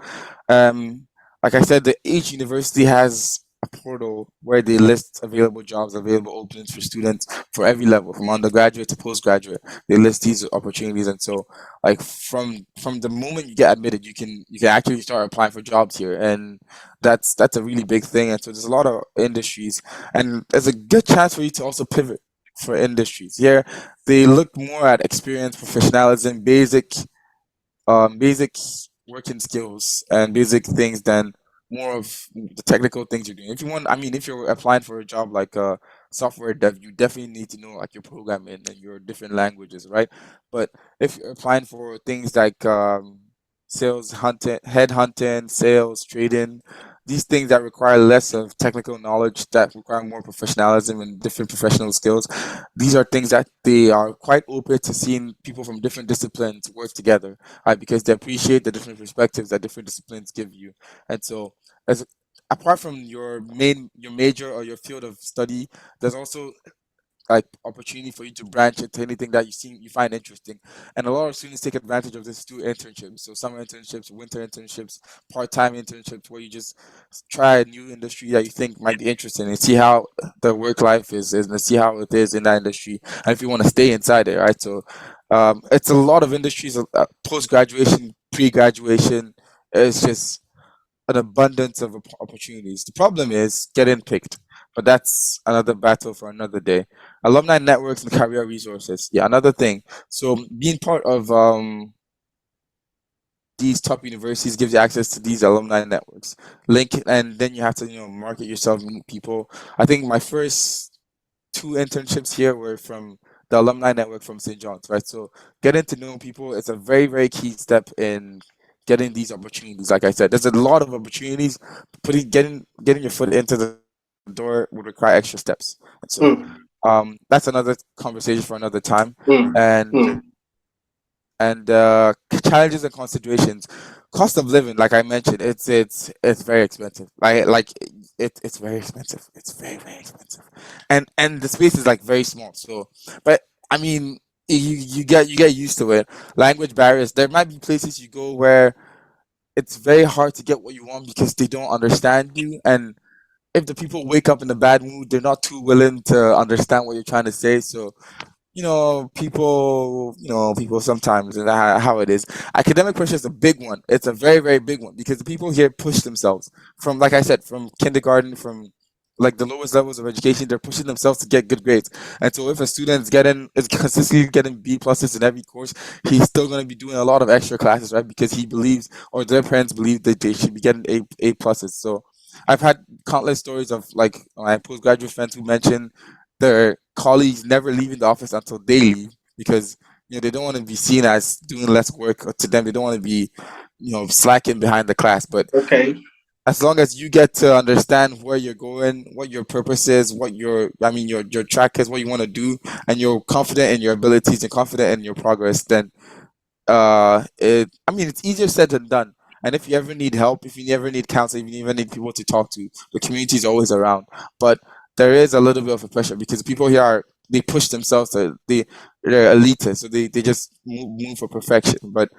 um, like I said, each university has a portal where they list available jobs, available openings for students for every level, from undergraduate to postgraduate. They list these opportunities, and so, like, from the moment you get admitted, you can actually start applying for jobs here, and that's a really big thing. And so there's a lot of industries, and there's a good chance for you to also pivot for industries. Here, they look more at experience, professionalism, basic working skills and basic things than more of the technical things you're doing. If you want, I mean, if you're applying for a job like a software dev, you definitely need to know like your programming and your different languages, right? But if you're applying for things like sales, hunting, head hunting, sales, trading, these things that require less of technical knowledge, that require more professionalism and different professional skills, these are things that they are quite open to seeing people from different disciplines work together, right? Because they appreciate the different perspectives that different disciplines give you. And so, as apart from your major or your field of study, there's also like opportunity for you to branch into anything that you find interesting. And a lot of students take advantage of this through internships. So summer internships, winter internships, part-time internships, where you just try a new industry that you think might be interesting and see how the work life is and see how it is in that industry, and if you want to stay inside it, right? So it's a lot of industries, post-graduation, pre-graduation. It's just an abundance of opportunities. The problem is getting picked, but that's another battle for another day. Alumni networks and career resources, yeah, another thing. So being part of these top universities gives you access to these alumni networks. Link, and then you have to market yourself, meet people. I think my first two internships here were from the alumni network from St. John's, right? So getting to know people is a very, very key step in getting these opportunities. Like I said, there's a lot of opportunities. Getting your foot into the door would require extra steps. And so that's another conversation for another time. And challenges and considerations. Cost of living, like I mentioned, it's very expensive. It's very expensive. It's very, very expensive. And the space is like very small. So, but I mean, you get used to it. Language barriers. There might be places you go where it's very hard to get what you want because they don't understand you. And if the people wake up in a bad mood, they're not too willing to understand what you're trying to say. So people sometimes, and how it is. Academic pressure is a big one. It's a very, very big one because the people here push themselves from, like I said, from kindergarten, from like the lowest levels of education, they're pushing themselves to get good grades. And so if a student is consistently getting B pluses in every course, he's still going to be doing a lot of extra classes, right? Because he believes, or their parents believe, that they should be getting A pluses. So I've had countless stories of like my postgraduate friends who mentioned their colleagues never leaving the office until they leave because they don't want to be seen as doing less work, or to them they don't want to be slacking behind the class. But as long as you get to understand where you're going, what your purpose is, what your track is, what you want to do, and you're confident in your abilities and confident in your progress, then it's easier said than done. And if you ever need help, if you ever need counseling, if you ever need people to talk to, the community is always around. But there is a little bit of a pressure because people here they push themselves they're elitist, so they just move for perfection. But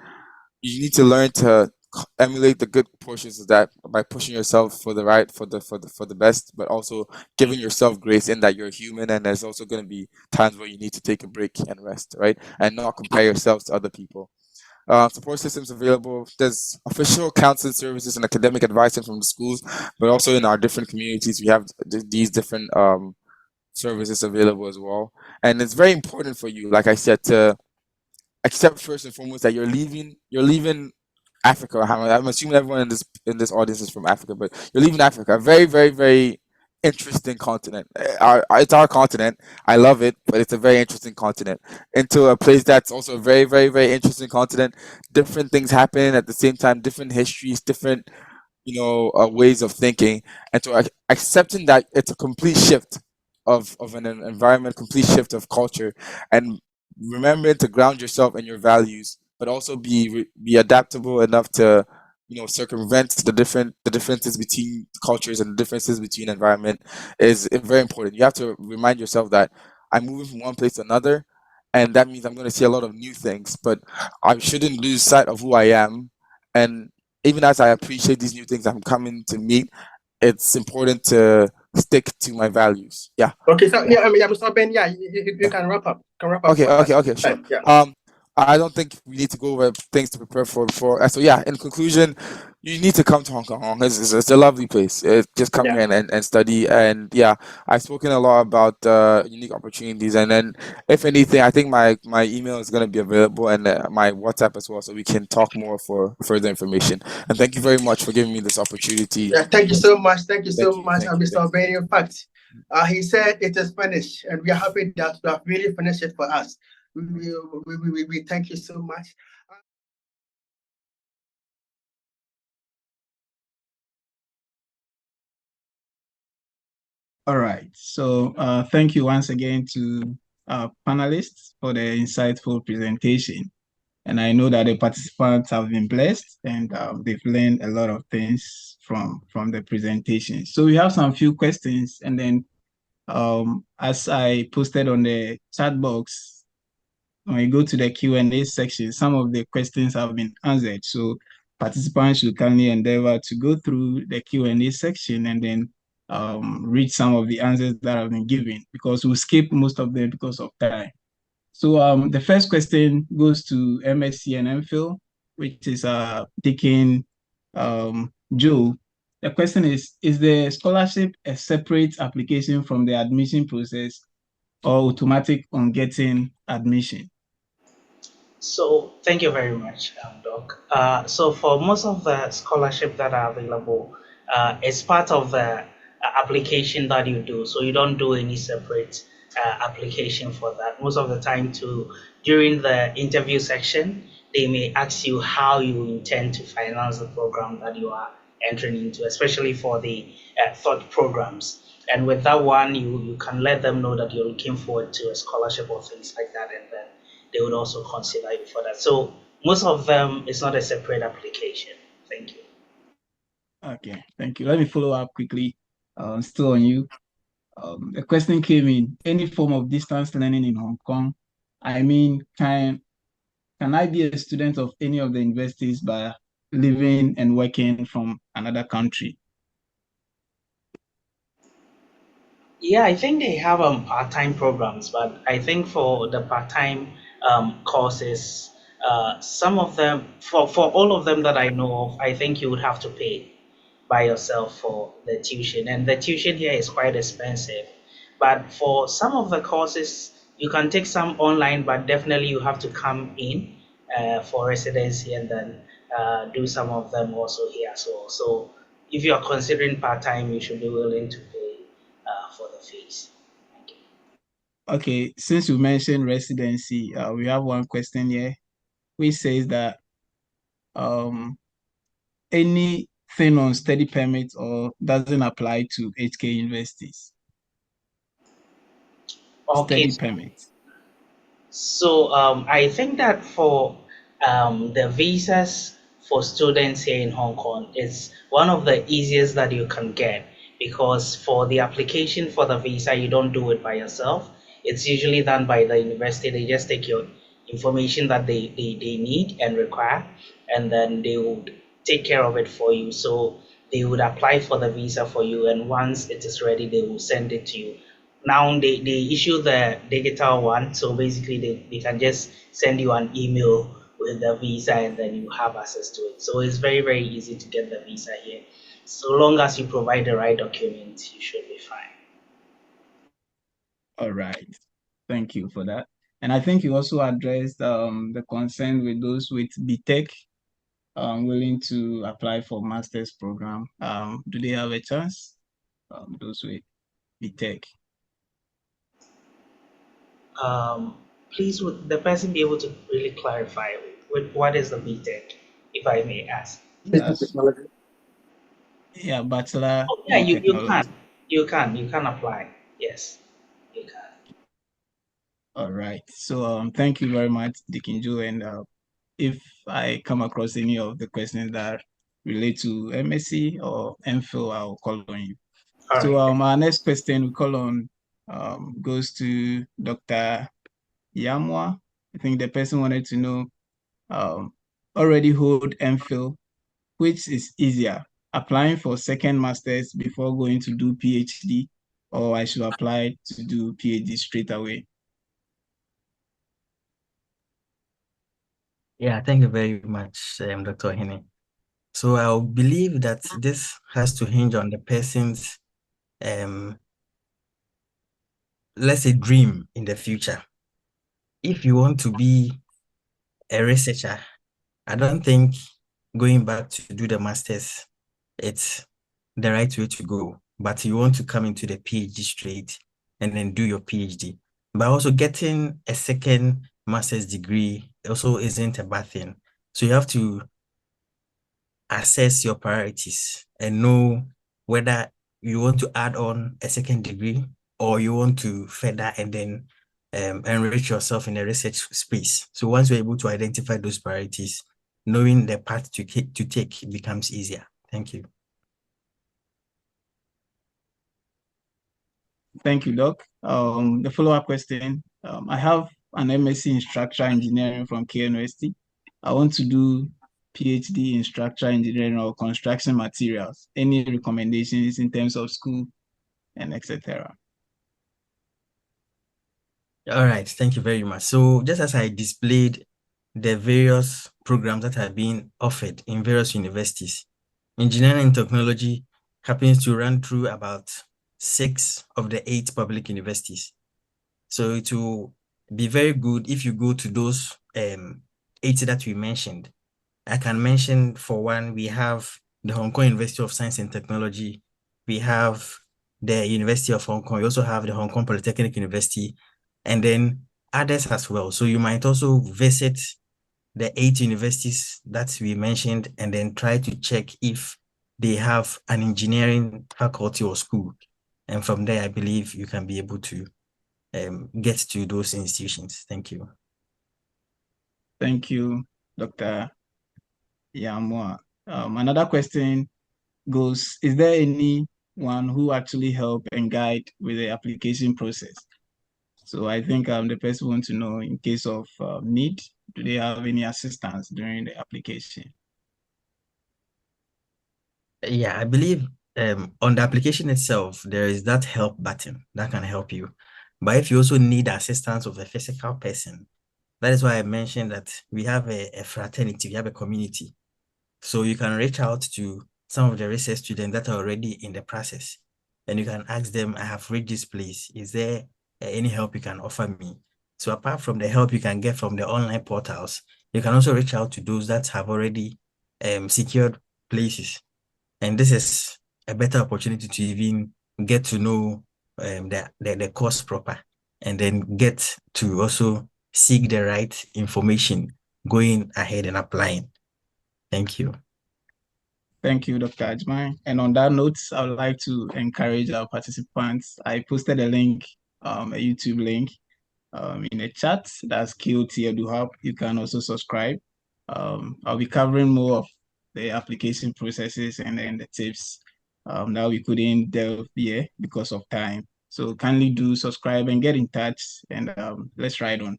you need to learn to emulate the good portions of that by pushing yourself for the best, but also giving yourself grace in that you're human, and there's also going to be times where you need to take a break and rest, right? And not compare yourselves to other people. Support systems available. There's official counseling services and academic advising from the schools, but also in our different communities, we have these different services available as well. And it's very important for you, like I said, to accept first and foremost that you're leaving Africa. I'm assuming everyone in this audience is from Africa, but you're leaving Africa, a very, very, very interesting continent. It's our continent. I love it, but it's a very interesting continent. Into a place that's also a very, very, very interesting continent. Different things happen at the same time. Different histories, different ways of thinking, and so accepting that it's a complete shift of an environment, complete shift of culture, and remembering to ground yourself in your values, but also be adaptable enough to circumvent the differences between cultures and the differences between environment is very important. You have to remind yourself that I'm moving from one place to another, and that means I'm going to see a lot of new things, but I shouldn't lose sight of who I am. And even as I appreciate these new things I'm coming to meet, it's important to stick to my values. Yeah. Okay. So Mr. Ben, you can wrap up. Okay. Sure. Yeah. I don't think we need to go over things to prepare for before. So yeah, in conclusion, you need to come to Hong Kong. It's a lovely place. Just come here and study. And yeah, I've spoken a lot about unique opportunities. And then, if anything, I think my email is going to be available, and my WhatsApp as well, so we can talk more for further information. And thank you very much for giving me this opportunity. Yeah, thank you so much. Thank you so much, Mr. Obey. In fact, he said it is finished, and we are happy that you have really finished it for us. We thank you so much. All right. So thank you once again to our panelists for the insightful presentation. And I know that the participants have been blessed, and they've learned a lot of things from the presentation. So we have some few questions, and then as I posted on the chat box, when you go to the Q&A section, some of the questions have been answered. So participants should kindly endeavor to go through the Q&A section and then read some of the answers that have been given, because we'll skip most of them because of time. So the first question goes to MSc and MPhil, which is Deacon Joe. The question is the scholarship a separate application from the admission process or automatic on getting admission? So thank you very much, Doc. So for most of the scholarship that are available, it's part of the application that you do. So you don't do any separate application for that. Most of the time, during the interview section, they may ask you how you intend to finance the program that you are entering into, especially for the thought programs. And with that one, you can let them know that you're looking forward to a scholarship or things like that, and then they would also consider you for that. So most of them, it's not a separate application. Thank you. Okay, thank you. Let me follow up quickly. Still on you. The question came in, any form of distance learning in Hong Kong? I mean, can I be a student of any of the universities by living and working from another country? Yeah, I think they have part-time programs, but I think for the part-time courses, some of them, for all of them that I know of, I think you would have to pay by yourself for the tuition, and the tuition here is quite expensive. But for some of the courses, you can take some online, but definitely you have to come in for residency and then do some of them also here as well. So if you are considering part-time, you should be willing to pay for the fees. Thank you. Okay, since you mentioned residency, we have one question here which says that anything on study permit or doesn't apply to HK universities. Okay, Study permit. so I think that for the visas for students here in Hong Kong, it's one of the easiest that you can get, because for the application for the visa, you don't do it by yourself. It's usually done by the university. They just take your information that they need and require, and then they would take care of it for you. So they would apply for the visa for you, and once it is ready, they will send it to you. Now they issue the digital one, so basically they can just send you an email with the visa, and then you have access to it. So it's very, very easy to get the visa here. So long as you provide the right documents, you should be fine. All right. Thank you for that. And I think you also addressed the concern with those with BTech willing to apply for master's program. Do they have a chance? Those with BTech. Please, would the person be able to really clarify what is the BTech, if I may ask? Business technology. Yeah, bachelor Oh, yeah, in you technology. you can apply. Yes, you can. All right. So thank you very much, Dikinjo. And if I come across any of the questions that relate to MSc or MPhil, I'll call on you. All So right. our next question we call on goes to Dr. Yamwa. I think the person wanted to know, already hold MPhil, which is easier, applying for second master's before going to do PhD, or I should apply to do PhD straight away? Yeah, thank you very much, Dr. Hene. So I believe that this has to hinge on the person's, let's say, dream in the future. If you want to be a researcher, I don't think going back to do the master's, it's the right way to go. But you want to come into the PhD straight and then do your PhD. But also getting a second master's degree also isn't a bad thing. So you have to assess your priorities and know whether you want to add on a second degree or you want to further and then enrich yourself in the research space. So once you're able to identify those priorities, knowing the path to take becomes easier. Thank you. Thank you, Doc. The follow-up question, I have an MSc in structural engineering from KNUST. I want to do PhD in structural engineering or construction materials. Any recommendations in terms of school and etc.? All right, thank you very much. So just as I displayed the various programs that are being offered in various universities, engineering and technology happens to run through about 6 of the 8 public universities. So it will be very good if you go to those 8 that we mentioned. I can mention, for one, we have the Hong Kong University of Science and Technology, we have the University of Hong Kong. You also have the Hong Kong Polytechnic University, and then others as well. So you might also visit the 8 universities that we mentioned and then try to check if they have an engineering faculty or school. And from there, I believe you can be able to get to those institutions. Thank you. Thank you, Dr. Yamwa. Another question goes, is there anyone who actually help and guide with the application process? So I think the person wants to know, in case of need, do they have any assistance during the application? Yeah, I believe on the application itself, there is that help button that can help you. But if you also need assistance of a physical person, that is why I mentioned that we have a fraternity, we have a community. So you can reach out to some of the research students that are already in the process, and you can ask them, I have reached this place. Is there any help you can offer me? So apart from the help you can get from the online portals, you can also reach out to those that have already secured places. And this is a better opportunity to even get to know the course proper, and then get to also seek the right information going ahead and applying. Thank you. Thank you, Dr. Ajmai. And on that note, I would like to encourage our participants. I posted a link, a YouTube link in the chat. That's QT EduHub. You can also subscribe. I'll be covering more of the application processes and then the tips that we couldn't delve here because of time. So kindly do subscribe and get in touch, and let's ride on.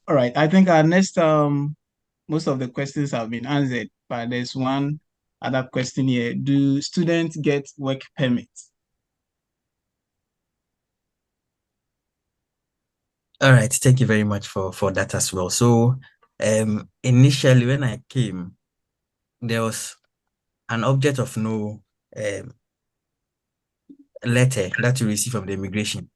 All right, I think our next, most of the questions have been answered, but there's one other question here. Do students get work permits? All right, thank you very much for that as well. So initially when I came, there was an object of no letter that you receive from the immigration,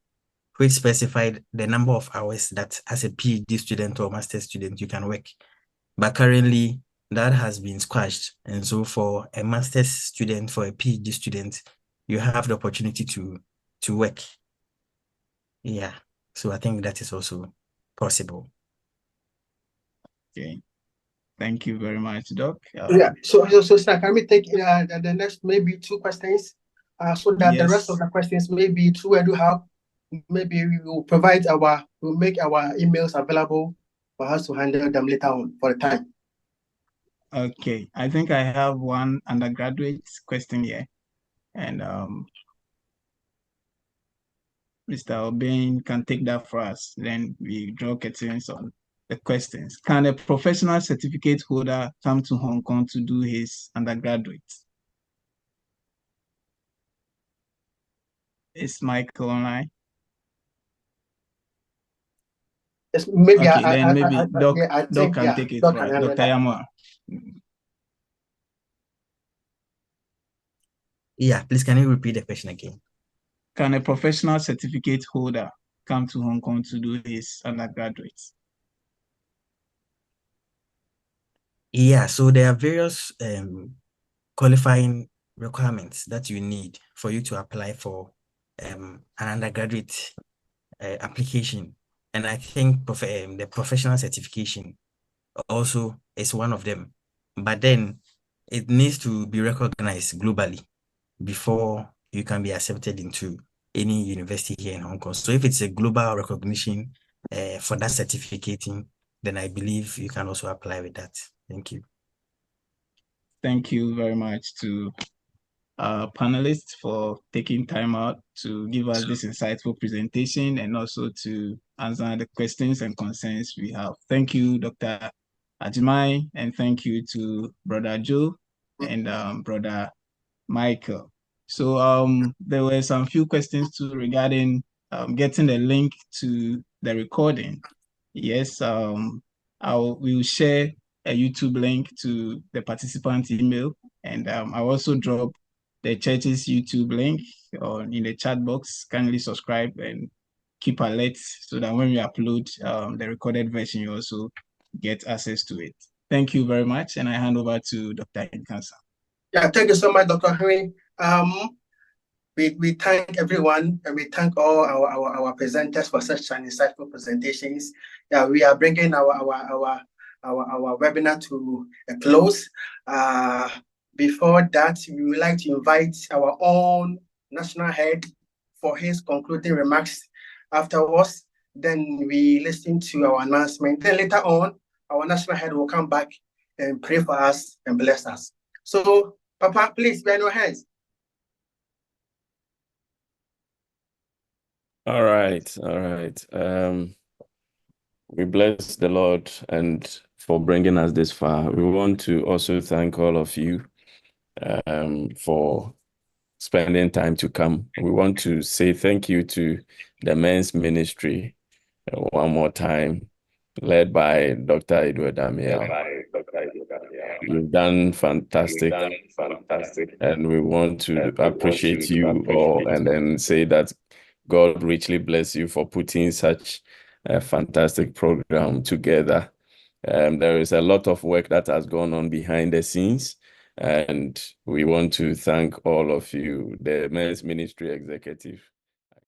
which specified the number of hours that as a PhD student or master's student you can work. But currently that has been squashed. And so for a master's student, for a PhD student, you have the opportunity to work. Yeah. So I think that is also possible. Okay. Thank you very much, Doc. Yeah. So sir, can we take the next maybe 2 questions? So that the rest of the questions maybe through EduHub, maybe we will we'll make our emails available for us to handle them later on for the time. Okay. I think I have one undergraduate question here. And Mr. Obeng can take that for us. Then we draw curtains on the questions. Can a professional certificate holder come to Hong Kong to do his undergraduate? Is Michael online? Yes, maybe okay, then maybe Doc can take it, Doc right? can Dr. Yamwa. Yeah, please, can you repeat the question again? Can a professional certificate holder come to Hong Kong to do his undergraduate? Yeah, so there are various qualifying requirements that you need for you to apply for an undergraduate application. And I think the professional certification also is one of them. But then it needs to be recognized globally before you can be accepted into any university here in Hong Kong. So if it's a global recognition for that certificating, then I believe you can also apply with that. Thank you. Thank you very much to our panelists for taking time out to give us this insightful presentation and also to answer the questions and concerns we have. Thank you, Dr. Ajmai, and thank you to Brother Joe and Brother Michael. So there were some few questions too regarding getting the link to the recording. Yes, we will share a YouTube link to the participant email, and I'll also drop the church's YouTube link in the chat box. Kindly subscribe and keep alert so that when we upload the recorded version, you also get access to it. Thank you very much, and I hand over to Dr. Nkansa. Yeah, thank you so much, Dr. Henry. we thank everyone, and we thank all our presenters for such an insightful presentations. Yeah, we are bringing our webinar to a close. Before that, we would like to invite our own national head for his concluding remarks. Afterwards, then we listen to our announcement. Then later on, our national head will come back and pray for us and bless us. So, Papa, please, bear your hands. All right. We bless the Lord and for bringing us this far. We want to also thank all of you for spending time to come. We want to say thank you to the men's ministry one more time, led by Dr. Edward Damiel. You've done fantastic. And we want to appreciate you all and then say that God richly bless you for putting such a fantastic program together. There is a lot of work that has gone on behind the scenes, and we want to thank all of you, the men's ministry executive.